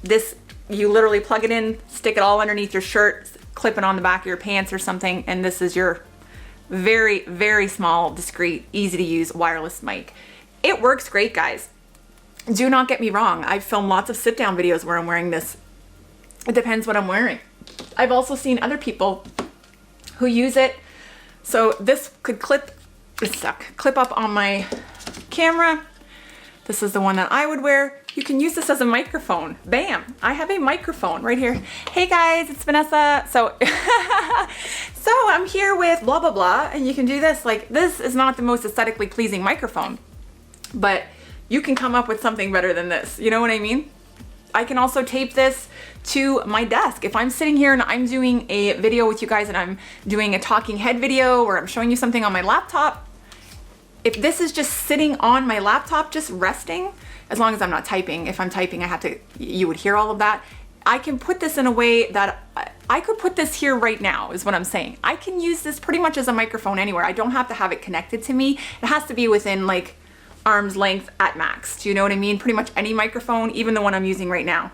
this, you literally plug it in, stick it all underneath your shirt, clip it on the back of your pants or something, and this is your very, very small, discreet, easy to use wireless mic. It works great, guys. Do not get me wrong. I've filmed lots of sit down videos where I'm wearing this. It depends what I'm wearing. I've also seen other people who use it. So this could clip up on my camera. This is the one that I would wear. You can use this as a microphone. Bam, I have a microphone right here. Hey guys, it's Vanessa. So I'm here with blah, blah, blah. And you can do this. Like, this is not the most aesthetically pleasing microphone, but you can come up with something better than this. You know what I mean? I can also tape this to my desk. If I'm sitting here and I'm doing a video with you guys and I'm doing a talking head video or I'm showing you something on my laptop, if this is just sitting on my laptop, just resting, as long as I'm not typing. If I'm typing, you would hear all of that. I can put this in a way that I could put this here right now, is what I'm saying. I can use this pretty much as a microphone anywhere. I don't have to have it connected to me. It has to be within like arm's length at max. Do you know what I mean? Pretty much any microphone, even the one I'm using right now,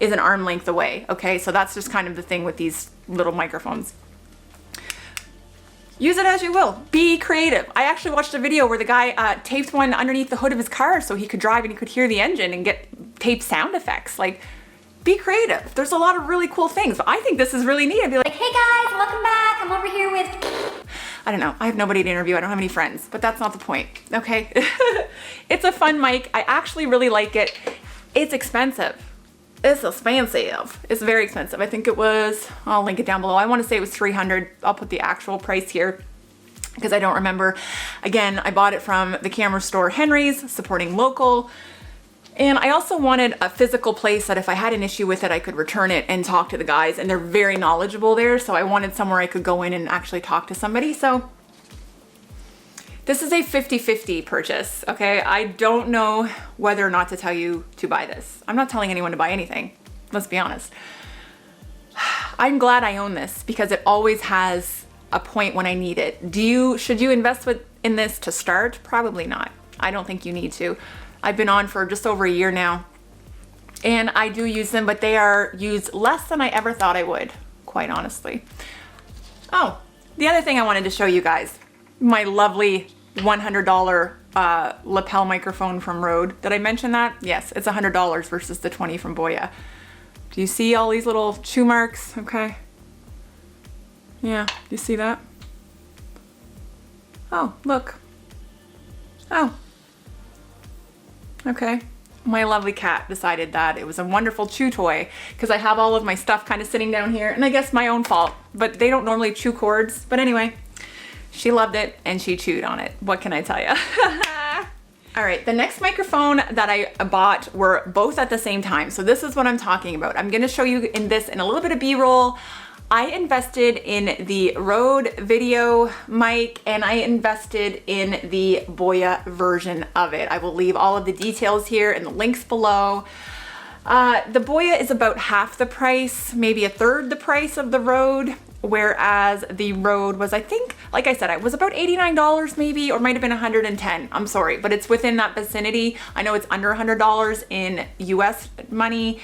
is an arm length away. Okay, so that's just kind of the thing with these little microphones. Use it as you will. Be creative. I actually watched a video where the guy taped one underneath the hood of his car so he could drive and he could hear the engine and get taped sound effects. Like, be creative. There's a lot of really cool things. But I think this is really neat. I'd be like, hey guys, welcome back. I'm over here with... I don't know. I have nobody to interview. I don't have any friends, but that's not the point. Okay. It's a fun mic. I actually really like it. It's expensive. It's expensive. It's very expensive. I think it was, I'll link it down below. I want to say it was $300. I'll put the actual price here because I don't remember. Again, I bought it from the camera store Henry's, supporting local. And I also wanted a physical place that if I had an issue with it, I could return it and talk to the guys, and they're very knowledgeable there. So I wanted somewhere I could go in and actually talk to somebody. So this is a 50-50 purchase, okay? I don't know whether or not to tell you to buy this. I'm not telling anyone to buy anything, let's be honest. I'm glad I own this because it always has a point when I need it. Should you invest in this to start? Probably not. I don't think you need to. I've been on for just over a year now, and I do use them, but they are used less than I ever thought I would, quite honestly. Oh, the other thing I wanted to show you guys, my lovely $100 lapel microphone from Rode. Did I mention that? Yes, it's $100 versus the 20 from BOYA. Do you see all these little chew marks? Okay. Yeah, you see that? Oh, look. Oh. Okay. My lovely cat decided that it was a wonderful chew toy because I have all of my stuff kind of sitting down here, and I guess my own fault, but they don't normally chew cords. But anyway, she loved it and she chewed on it. What can I tell you? All right, the next microphone that I bought were both at the same time. So this is what I'm talking about. I'm gonna show you in this in a little bit of B-roll. I invested in the Rode video mic and I invested in the BOYA version of it. I will leave all of the details here and the links below. The BOYA is about half the price, maybe a third the price of the Rode, whereas the Rode was, I think, like I said, it was about $89 maybe, or might have been $110. I'm sorry, but it's within that vicinity. I know it's under $100 in US money.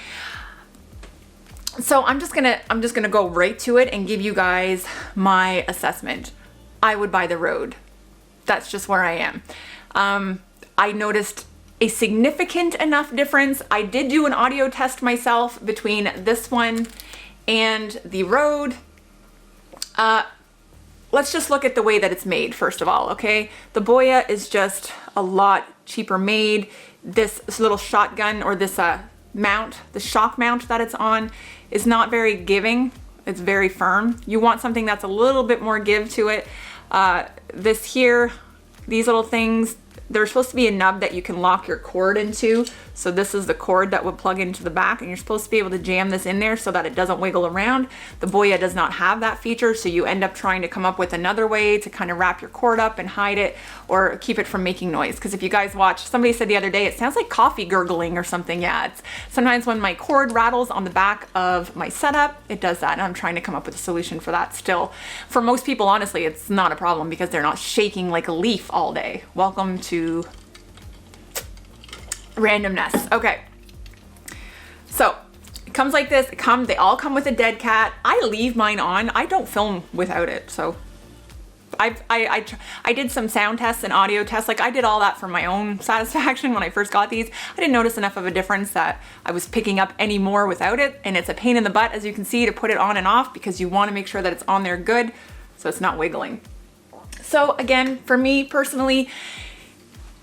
So I'm just gonna go right to it and give you guys my assessment. I would buy the Rode. That's just where I am. I noticed a significant enough difference. I did do an audio test myself between this one and the Rode. Let's just look at the way that it's made first of all, okay? The BOYA is just a lot cheaper made. This little shotgun or this mount, the shock mount that it's on, is not very giving. It's very firm. You want something that's a little bit more give to it. This here, these little things, there's supposed to be a nub that you can lock your cord into. So this is the cord that would plug into the back, and you're supposed to be able to jam this in there so that it doesn't wiggle around. The BOYA does not have that feature, so you end up trying to come up with another way to kind of wrap your cord up and hide it or keep it from making noise. Because if you guys watch, somebody said the other day, it sounds like coffee gurgling or something. Yeah, it's sometimes when my cord rattles on the back of my setup, it does that, and I'm trying to come up with a solution for that still. For most people, honestly, it's not a problem because they're not shaking like a leaf all day. Welcome to Random-Ness. Okay, so it comes like this. They all come with a dead cat. I leave mine on. I don't film without it. So I did some sound tests and audio tests. Like I did all that for my own satisfaction when I first got these. I didn't notice enough of a difference that I was picking up any more without it. And it's a pain in the butt, as you can see, to put it on and off because you want to make sure that it's on there good so it's not wiggling. So again, for me personally,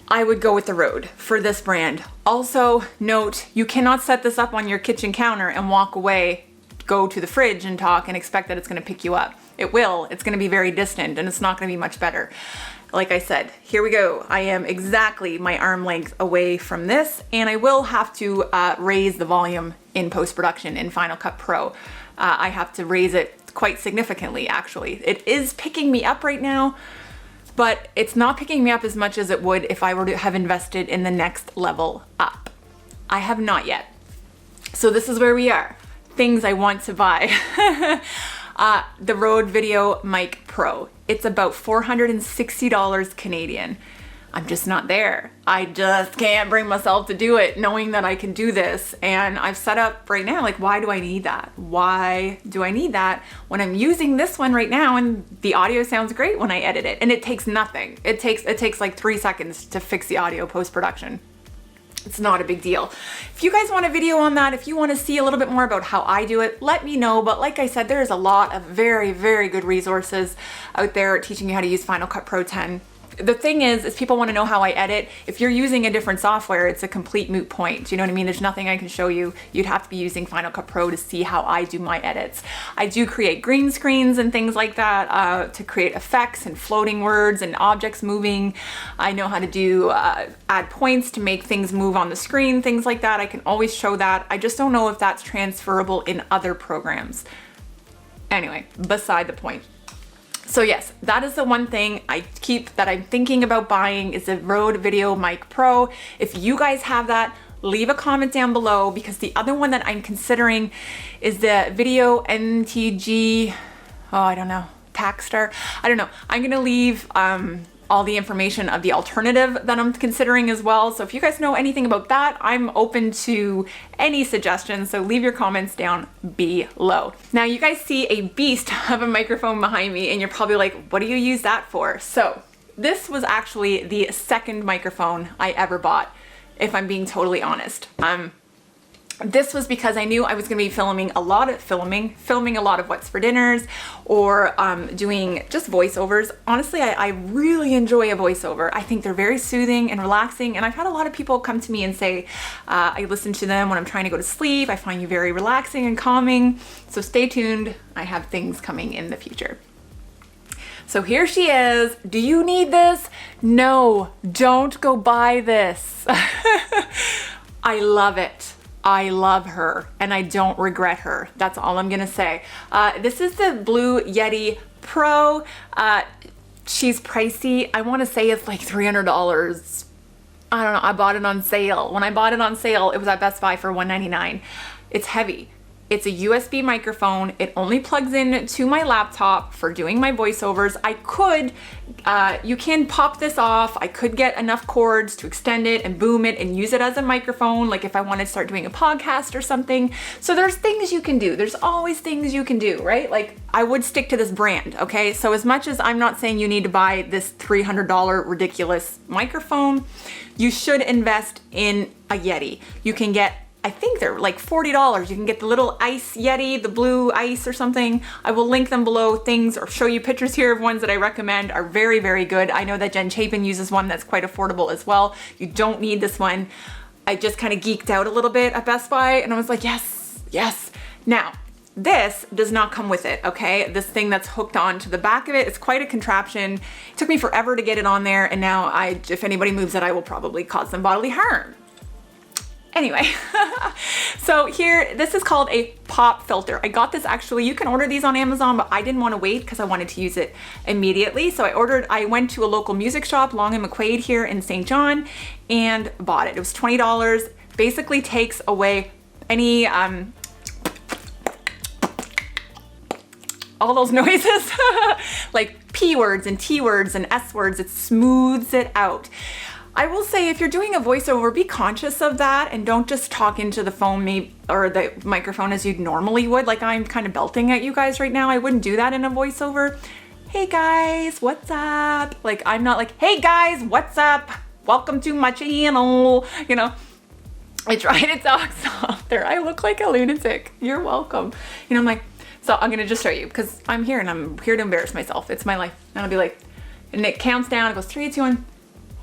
I would go with the Rode for this brand. Also note, you cannot set this up on your kitchen counter and walk away, go to the fridge and talk and expect that it's gonna pick you up. It will, it's gonna be very distant and it's not gonna be much better. Like I said, here we go. I am exactly my arm length away from this, and I will have to raise the volume in post-production in Final Cut Pro. I have to raise it quite significantly actually. It is picking me up right now, but it's not picking me up as much as it would if I were to have invested in the next level up. I have not yet. So this is where we are. Things I want to buy. The Rode Video Mic Pro. It's about $460 Canadian. I'm just not there. I just can't bring myself to do it knowing that I can do this. And I've set up right now, like, why do I need that? Why do I need that when I'm using this one right now and the audio sounds great when I edit it? And it takes nothing. It takes like 3 seconds to fix the audio post-production. It's not a big deal. If you guys want a video on that, if you want to see a little bit more about how I do it, let me know. But like I said, there is a lot of very, very good resources out there teaching you how to use Final Cut Pro 10. The thing is people want to know how I edit. If you're using a different software, it's a complete moot point. You know what I mean? There's nothing I can show you. You'd have to be using Final Cut Pro to see how I do my edits. I do create green screens and things like that to create effects and floating words and objects moving. I know how to do add points to make things move on the screen, things like that. I can always show that. I just don't know if that's transferable in other programs. Anyway, beside the point. So yes, that is the one thing that I'm thinking about buying is the Rode Video Mic Pro. If you guys have that, leave a comment down below, because the other one that I'm considering is the Video NTG, I don't know, Taxstar. I don't know. I'm gonna leave all the information of the alternative that I'm considering as well. So if you guys know anything about that, I'm open to any suggestions, so leave your comments down below. Now you guys see a beast of a microphone behind me and you're probably like, what do you use that for? So this was actually the second microphone I ever bought, if I'm being totally honest. This was because I knew I was going to be filming a lot of what's for dinners, or doing just voiceovers. Honestly, I really enjoy a voiceover. I think they're very soothing and relaxing, and I've had a lot of people come to me and say, I listen to them when I'm trying to go to sleep. I find you very relaxing and calming. So stay tuned. I have things coming in the future. So here she is. Do you need this? No, don't go buy this. I love it. I love her and I don't regret her. That's all I'm gonna say. This is the Blue Yeti Pro. She's pricey. I wanna say it's like $300. I don't know, I bought it on sale. When I bought it on sale, it was at Best Buy for $199. It's heavy. It's a USB microphone. It only plugs in to my laptop for doing my voiceovers. I could, you can pop this off. I could get enough cords to extend it and boom it and use it as a microphone, like if I want to start doing a podcast or something. So there's things you can do. There's always things you can do, right? Like I would stick to this brand, okay? So as much as I'm not saying you need to buy this $300 ridiculous microphone, you should invest in a Yeti. You can get, I think they're like $40. You can get the little ice Yeti, the blue ice or something. I will link them below, things, or show you pictures here of ones that I recommend are very, very good. I know that Jen Chapin uses one that's quite affordable as well. You don't need this one. I just kind of geeked out a little bit at Best Buy and I was like, yes, yes. Now, this does not come with it, okay? This thing that's hooked on to the back of it, it's quite a contraption. It took me forever to get it on there and now if anybody moves it, I will probably cause them bodily harm. Anyway, so here, this is called a pop filter. I got this actually, you can order these on Amazon, but I didn't want to wait because I wanted to use it immediately. So I went to a local music shop, Long and McQuaid here in St. John, and bought it. It was $20. Basically takes away any, all those noises, like P words and T words and S words, it smooths it out. I will say if you're doing a voiceover, be conscious of that and don't just talk into the phone or the microphone as you'd normally would. Like I'm kind of belting at you guys right now. I wouldn't do that in a voiceover. Hey guys, what's up? Like I'm not like, hey guys, what's up? Welcome to my channel. You know, I try to talk softer. I look like a lunatic. You're welcome. You know, I'm like, so I'm gonna just show you because I'm here and I'm here to embarrass myself. It's my life. And I'll be like, and it counts down. It goes 3, 2, 1.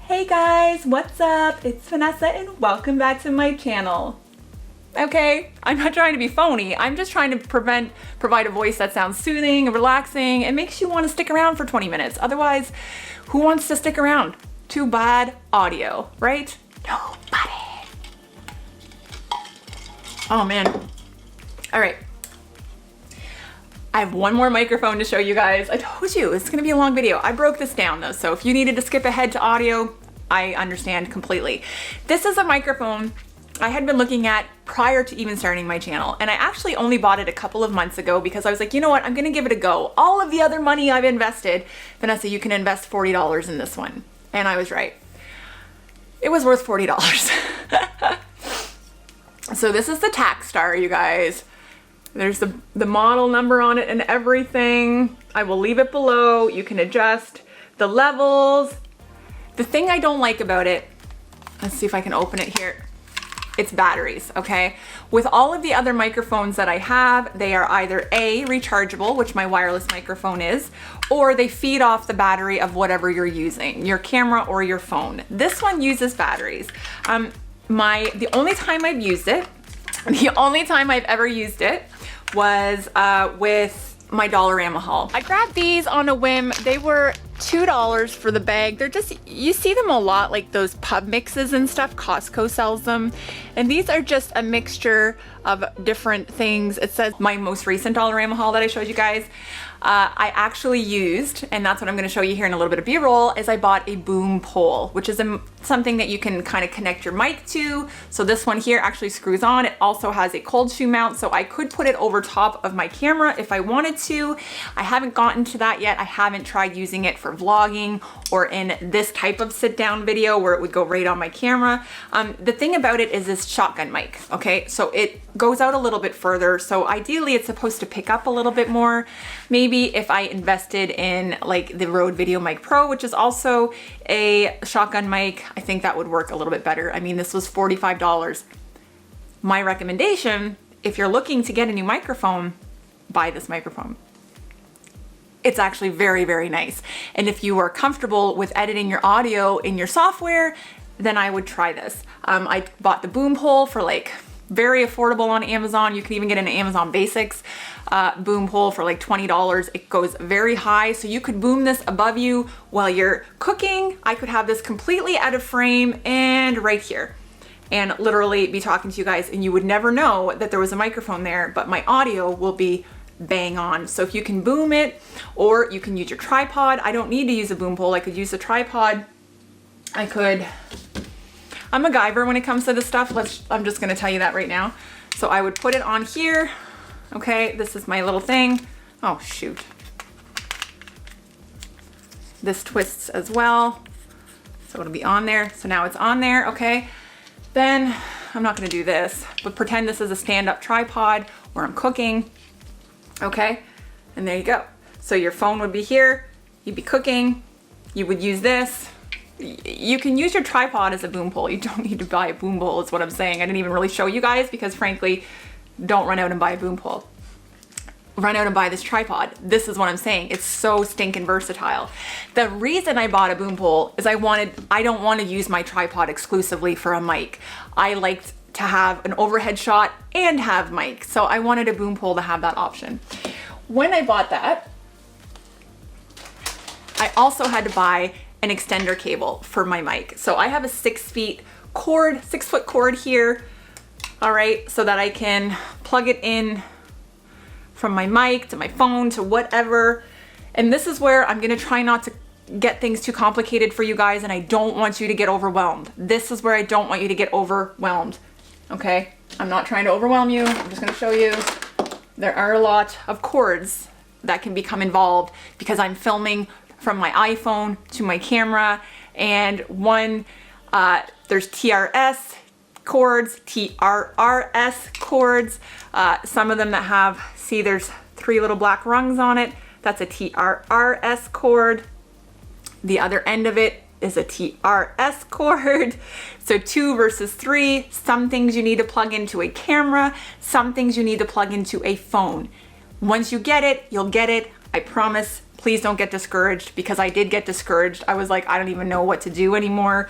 Hey guys, what's up? It's Vanessa and welcome back to my channel. Okay, I'm not trying to be phony. I'm just trying to provide a voice that sounds soothing and relaxing and makes you want to stick around for 20 minutes. Otherwise, who wants to stick around? Too bad audio, right? Nobody. Oh man. All right. I have one more microphone to show you guys. I told you it's gonna be a long video. I broke this down though, so if you needed to skip ahead to audio, I understand completely. This is a microphone I had been looking at prior to even starting my channel, and I actually only bought it a couple of months ago because I was like, you know what, I'm gonna give it a go. All of the other money I've invested, Vanessa, you can invest $40 in this one. And I was right. It was worth $40. So this is the Tac Star, you guys. There's the model number on it and everything. I will leave it below. You can adjust the levels. The thing I don't like about it, let's see if I can open it here. It's batteries, okay? With all of the other microphones that I have, they are either A, rechargeable, which my wireless microphone is, or they feed off the battery of whatever you're using, your camera or your phone. This one uses batteries. The only time I've used it, the only time I've ever used it was with my Dollarama haul. I grabbed these on a whim. They were $2 for the bag. They're just, you see them a lot, like those pub mixes and stuff. Costco sells them. And these are just a mixture of different things. It says my most recent Dollarama haul that I showed you guys. I actually used, and that's what I'm gonna show you here in a little bit of B-roll, is I bought a boom pole, which is something that you can kind of connect your mic to. So this one here actually screws on. It also has a cold shoe mount, so I could put it over top of my camera if I wanted to. I haven't gotten to that yet. I haven't tried using it for vlogging or in this type of sit down video where it would go right on my camera. The thing about it is this shotgun mic, okay? So it goes out a little bit further. So ideally it's supposed to pick up a little bit more. Maybe if I invested in like the Rode VideoMic Pro, which is also a shotgun mic, I think that would work a little bit better. I mean, this was $45. My recommendation, if you're looking to get a new microphone, buy this microphone. It's actually very, very nice. And if you are comfortable with editing your audio in your software, then I would try this. I bought the boom pole for like very affordable on Amazon. You can even get an Amazon Basics boom pole for like $20. It goes very high, so you could boom this above you while you're cooking. I could have this completely out of frame and right here, and literally be talking to you guys, and you would never know that there was a microphone there, but my audio will be bang on. So if you can boom it, or you can use your tripod. I don't need to use a boom pole. I could use a tripod. I'm a MacGyver when it comes to this stuff. I'm just gonna tell you that right now. So I would put it on here. Okay, this is my little thing. Oh shoot. This twists as well. So it'll be on there. So now it's on there, okay? Then, I'm not gonna do this, but pretend this is a stand-up tripod where I'm cooking, okay? And there you go. So your phone would be here, you'd be cooking, you would use this. You can use your tripod as a boom pole. You don't need to buy a boom pole is what I'm saying. I didn't even really show you guys because frankly, don't run out and buy a boom pole. Run out and buy this tripod. This is what I'm saying. It's so stinking versatile. The reason I bought a boom pole is I don't want to use my tripod exclusively for a mic. I liked to have an overhead shot and have mic. So I wanted a boom pole to have that option. When I bought that, I also had to buy an extender cable for my mic. So I have a 6 foot cord here. All right, so that I can plug it in from my mic to my phone to whatever. And this is where I'm gonna try not to get things too complicated for you guys, and I don't want you to get overwhelmed. This is where I don't want you to get overwhelmed, okay? I'm not trying to overwhelm you. I'm just gonna show you. There are a lot of cords that can become involved because I'm filming from my iPhone to my camera, and there's TRS cords, TRRS cords, some of them that have, see there's 3 little black rungs on it, that's a TRRS cord. The other end of it is a TRS cord. So 2 versus 3, some things you need to plug into a camera, some things you need to plug into a phone. Once you get it, you'll get it, I promise. Please don't get discouraged, because I did get discouraged. I was like, I don't even know what to do anymore.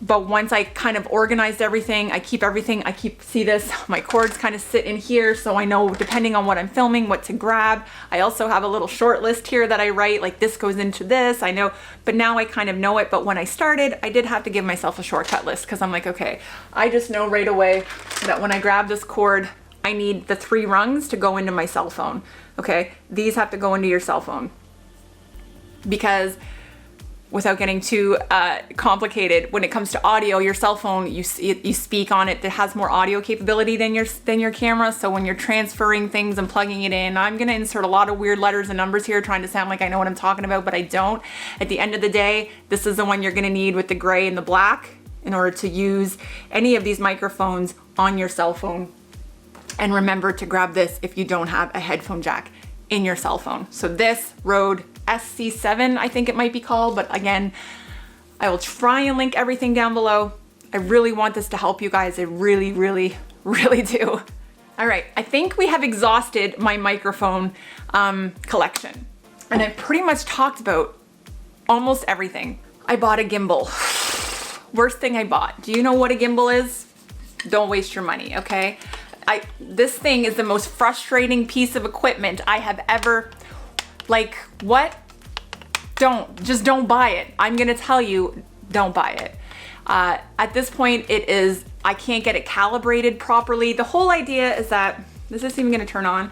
But once I kind of organized everything, see this, my cords kind of sit in here, so I know depending on what I'm filming, what to grab. I also have a little short list here that I write, like this goes into this, I know, but now I kind of know it. But when I started, I did have to give myself a shortcut list, because I'm like, okay, I just know right away that when I grab this cord, I need the 3 rungs to go into my cell phone, okay? These have to go into your cell phone, because without getting too complicated, when it comes to audio, your cell phone, you speak on it, that has more audio capability than your camera. So when you're transferring things and plugging it in, I'm gonna insert a lot of weird letters and numbers here, trying to sound like I know what I'm talking about, but I don't. At the end of the day, this is the one you're gonna need with the gray and the black in order to use any of these microphones on your cell phone. And remember to grab this if you don't have a headphone jack in your cell phone. So this Rode SC7, I think it might be called, but again, I will try and link everything down below. I really want this to help you guys. I really, really, really do. All right, I think we have exhausted my microphone collection, and I've pretty much talked about almost everything. I bought a gimbal. Worst thing I bought. Do you know what a gimbal is? Don't waste your money, okay? This thing is the most frustrating piece of equipment I have ever, like, what? Just don't buy it. I'm gonna tell you, don't buy it. At this point, I can't get it calibrated properly. The whole idea is that, is this even gonna turn on?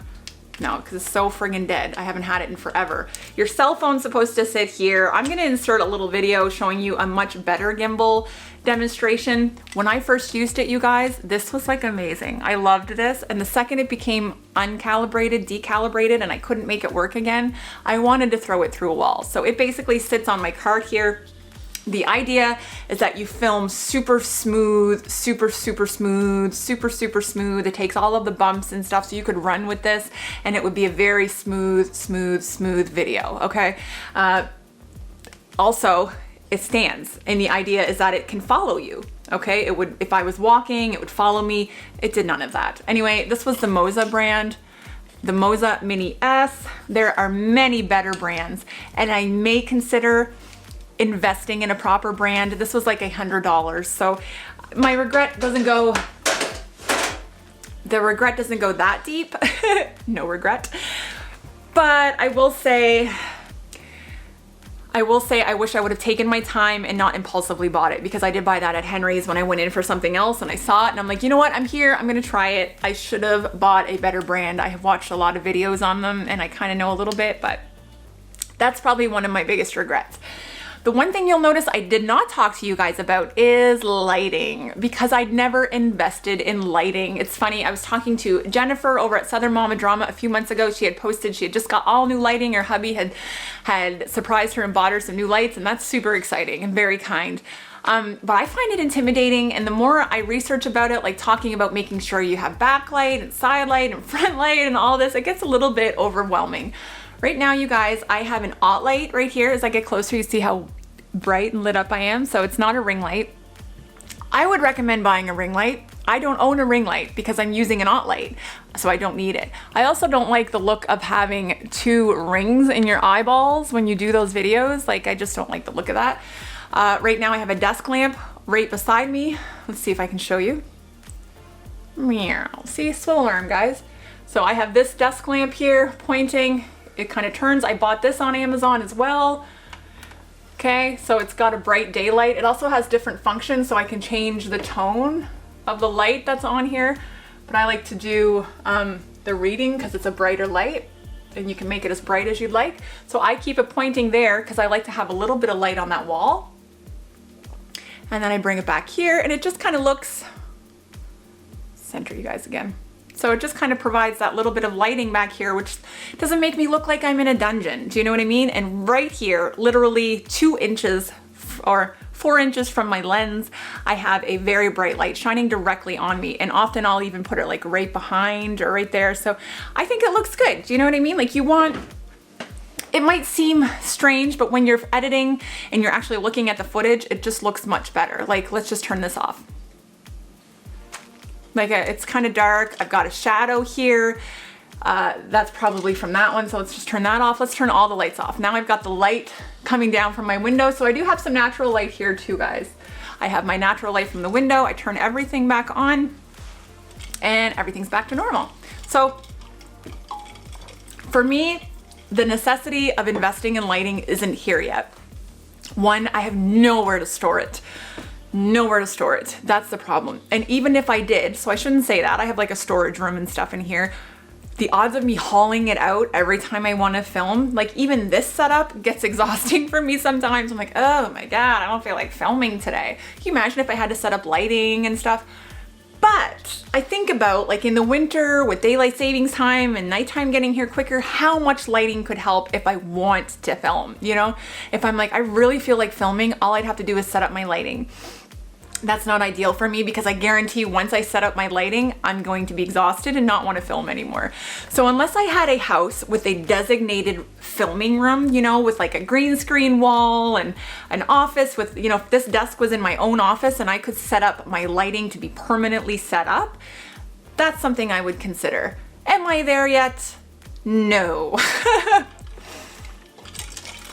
No, because it's so friggin' dead. I haven't had it in forever. Your cell phone's supposed to sit here. I'm gonna insert a little video showing you a much better gimbal demonstration. When I first used it, you guys, this was like amazing. I loved this. And the second it became uncalibrated, decalibrated, and I couldn't make it work again, I wanted to throw it through a wall. So it basically sits on my cart here. The idea is that you film super smooth, super smooth. It takes all of the bumps and stuff, so you could run with this and it would be a very smooth video, okay? Also, it stands, and the idea is that it can follow you, okay? It would, if I was walking, it would follow me. It did none of that. Anyway, this was the Moza brand, the Moza Mini S. There are many better brands, and I may consider investing in a proper brand. This was like $100, so my regret doesn't go, the regret doesn't go that deep. No regret. But I will say I wish I would have taken my time and not impulsively bought it, because I did buy that at Henry's when I went in for something else and I saw it and I'm like, you know what, I'm here, I'm gonna try it. I should have bought a better brand. I have watched a lot of videos on them and I kind of know a little bit, but that's probably one of my biggest regrets. The one thing you'll notice I did not talk to you guys about is lighting, because I'd never invested in lighting. It's funny, I was talking to Jennifer over at Southern Mama Drama a few months ago. She had posted she had just got all new lighting. Her hubby had surprised her and bought her some new lights, and that's super exciting and very kind. But I find it intimidating, and the more I research about it, like talking about making sure you have backlight and side light and front light and all this, it gets a little bit overwhelming. Right now, you guys, I have an aught light right here. As I get closer, you see how bright and lit up I am. So it's not a ring light. I would recommend buying a ring light. I don't own a ring light because I'm using an aught light, so I don't need it. I also don't like the look of having two rings in your eyeballs when you do those videos. Like, I just don't like the look of that. Right now I have a desk lamp right beside me. Let's see if I can show you. Meow. See, swivel arm, guys. So I have this desk lamp here pointing. It kind of turns. I bought this on Amazon as well. Okay, so it's got a bright daylight. It also has different functions, so I can change the tone of the light that's on here. But I like to do the reading because it's a brighter light, and you can make it as bright as you'd like. So I keep it pointing there because I like to have a little bit of light on that wall. And then I bring it back here, and it just kind of looks, center you guys again. So it just kind of provides that little bit of lighting back here, which doesn't make me look like I'm in a dungeon. Do you know what I mean? And right here, literally 2 inches or 4 inches from my lens, I have a very bright light shining directly on me. And often I'll even put it like right behind or right there. So I think it looks good. Do you know what I mean? Like, you want, it might seem strange, but when you're editing and you're actually looking at the footage, it just looks much better. Like, let's just turn this off. Like, it's kind of dark. I've got a shadow here. That's probably from that one. So let's just turn that off. Let's turn all the lights off. Now I've got the light coming down from my window. So I do have some natural light here too, guys. I have my natural light from the window. I turn everything back on and everything's back to normal. So for me, the necessity of investing in lighting isn't here yet. One, I have nowhere to store it. Nowhere to store it. That's the problem. And even if I did, so I shouldn't say that, I have like a storage room and stuff in here. The odds of me hauling it out every time I want to film, like even this setup gets exhausting for me sometimes. I'm like, oh my God, I don't feel like filming today. Can you imagine if I had to set up lighting and stuff? But I think about, like, in the winter with daylight savings time and nighttime getting here quicker, how much lighting could help if I want to film, you know? If I'm like, I really feel like filming, all I'd have to do is set up my lighting. That's not ideal for me because I guarantee once I set up my lighting, I'm going to be exhausted and not want to film anymore. So unless I had a house with a designated filming room, you know, with like a green screen wall and an office with, you know, if this desk was in my own office and I could set up my lighting to be permanently set up, that's something I would consider. Am I there yet? No.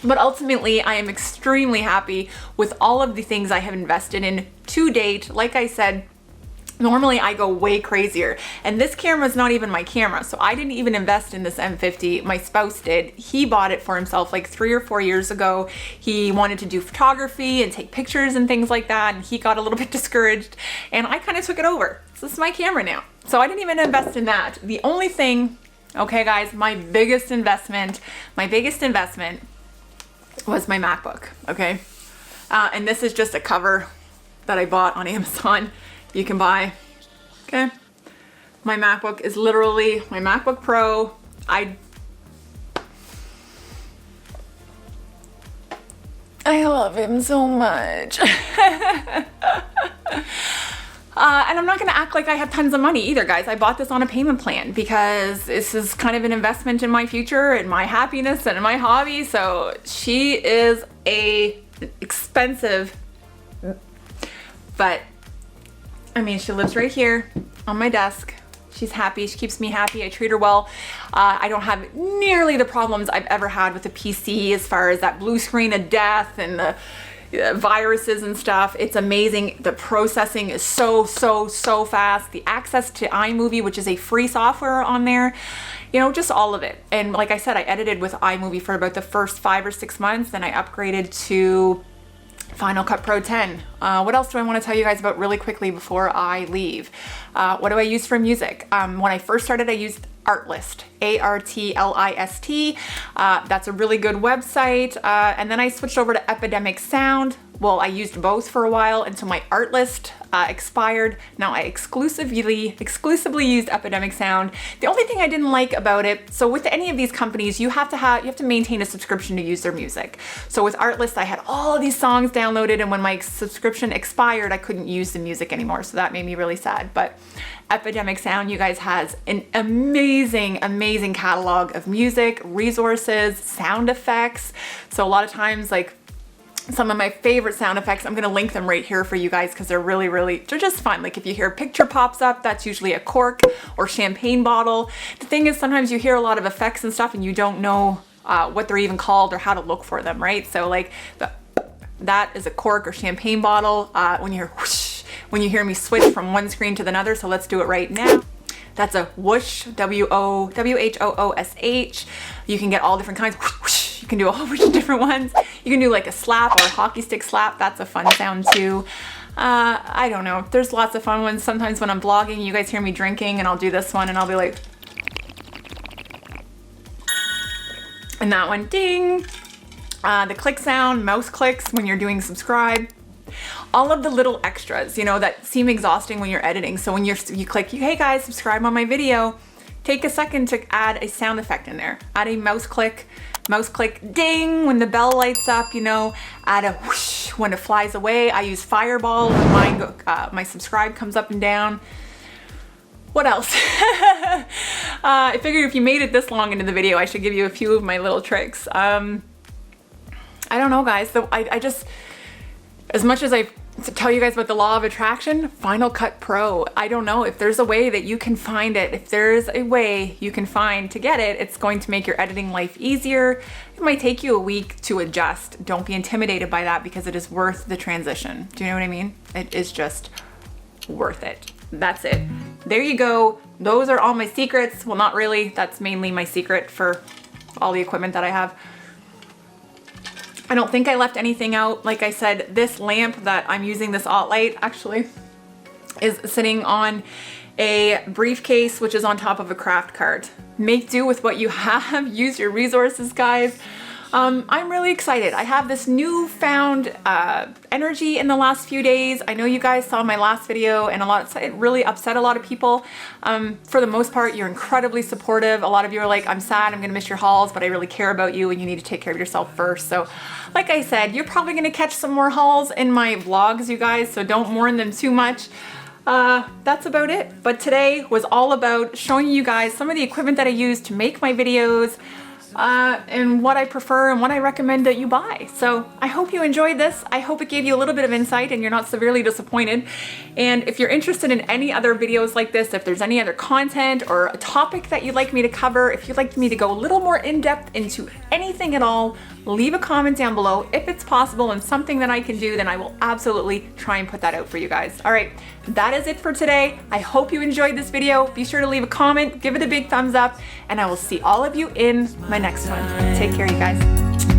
But ultimately, I am extremely happy with all of the things I have invested in to date. Like I said, normally I go way crazier, and this camera is not even my camera, so I didn't even invest in this M50. My spouse did. He bought it for himself like 3 or 4 years ago. He wanted to do photography and take pictures and things like that, and he got a little bit discouraged, and I kind of took it over. So this is my camera now. So I didn't even invest in that. The only thing Okay guys, my biggest investment was my MacBook, okay? And this is just a cover that I bought on Amazon. You can buy, okay? My MacBook is literally my MacBook Pro. I love him so much. And I'm not gonna act like I have tons of money either, guys. I bought this on a payment plan because this is kind of an investment in my future and my happiness and my hobby. So she is expensive, but I mean, she lives right here on my desk. She's happy, she keeps me happy, I treat her well. I don't have nearly the problems I've ever had with a PC as far as that blue screen of death and the viruses and stuff. It's amazing. The processing is so fast. The access to iMovie, which is a free software on there, you know, just all of it. And like I said, I edited with iMovie for about the first 5 or 6 months, then I upgraded to Final Cut Pro 10. What else do I want to tell you guys about really quickly before I leave? What do I use for music? When I first started, I used Artlist, A-R-T-L-I-S-T. That's a really good website. And then I switched over to Epidemic Sound. Well, I used both for a while until my Artlist expired. Now I exclusively used Epidemic Sound. The only thing I didn't like about it, so with any of these companies, you have to maintain a subscription to use their music. So with Artlist, I had all these songs downloaded, and when my subscription expired, I couldn't use the music anymore. So that made me really sad. But Epidemic Sound, you guys, has an amazing catalog of music, resources, sound effects. So a lot of times, like, some of my favorite sound effects, I'm gonna link them right here for you guys because they're they're just fun. Like if you hear a picture pops up, that's usually a cork or champagne bottle. The thing is, sometimes you hear a lot of effects and stuff and you don't know what they're even called or how to look for them, right? So like that is a cork or champagne bottle. When you hear whoosh, when you hear me switch from one screen to the other, so let's do it right now. That's a whoosh, W-H-O-O-S-H. You can get all different kinds. Whoosh. You can do a whole bunch of different ones. You can do like a slap or a hockey stick slap. That's a fun sound too. I don't know. There's lots of fun ones. Sometimes when I'm vlogging, you guys hear me drinking and I'll do this one and I'll be like, and that one, ding. The click sound, mouse clicks when you're doing subscribe. All of the little extras, you know, that seem exhausting when you're editing. So when you click, hey guys, subscribe on my video, take a second to add a sound effect in there. Add a mouse click ding when the bell lights up, you know, add a whoosh when it flies away. I use Fireball when my subscribe comes up and down. What else? I figured if you made it this long into the video, I should give you a few of my little tricks. I don't know, guys. So I just, as much as I tell you guys about the law of attraction, Final Cut Pro, I don't know if there's a way that you can find it. If there's a way you can find to get it, it's going to make your editing life easier. It might take you a week to adjust. Don't be intimidated by that because it is worth the transition. Do you know what I mean? It is just worth it. That's it. There you go. Those are all my secrets. Well, not really. That's mainly my secret for all the equipment that I have. I don't think I left anything out. Like I said, this lamp that I'm using, this alt light, actually is sitting on a briefcase, which is on top of a craft cart. Make do with what you have. Use your resources, guys. I'm really excited. I have this newfound energy in the last few days. I know you guys saw my last video and it really upset a lot of people. For the most part, you're incredibly supportive. A lot of you are like, I'm sad, I'm gonna miss your hauls, but I really care about you and you need to take care of yourself first. So like I said, you're probably gonna catch some more hauls in my vlogs, you guys, so don't mourn them too much. That's about it. But today was all about showing you guys some of the equipment that I use to make my videos, and what I prefer and what I recommend that you buy. So I hope you enjoyed this. I hope it gave you a little bit of insight and you're not severely disappointed. And if you're interested in any other videos like this, if there's any other content or a topic that you'd like me to cover, if you'd like me to go a little more in depth into anything at all, leave a comment down below. If it's possible and something that I can do, then I will absolutely try and put that out for you guys. All right, that is it for today. I hope you enjoyed this video. Be sure to leave a comment, give it a big thumbs up, and I will see all of you in my next one. Take care, you guys.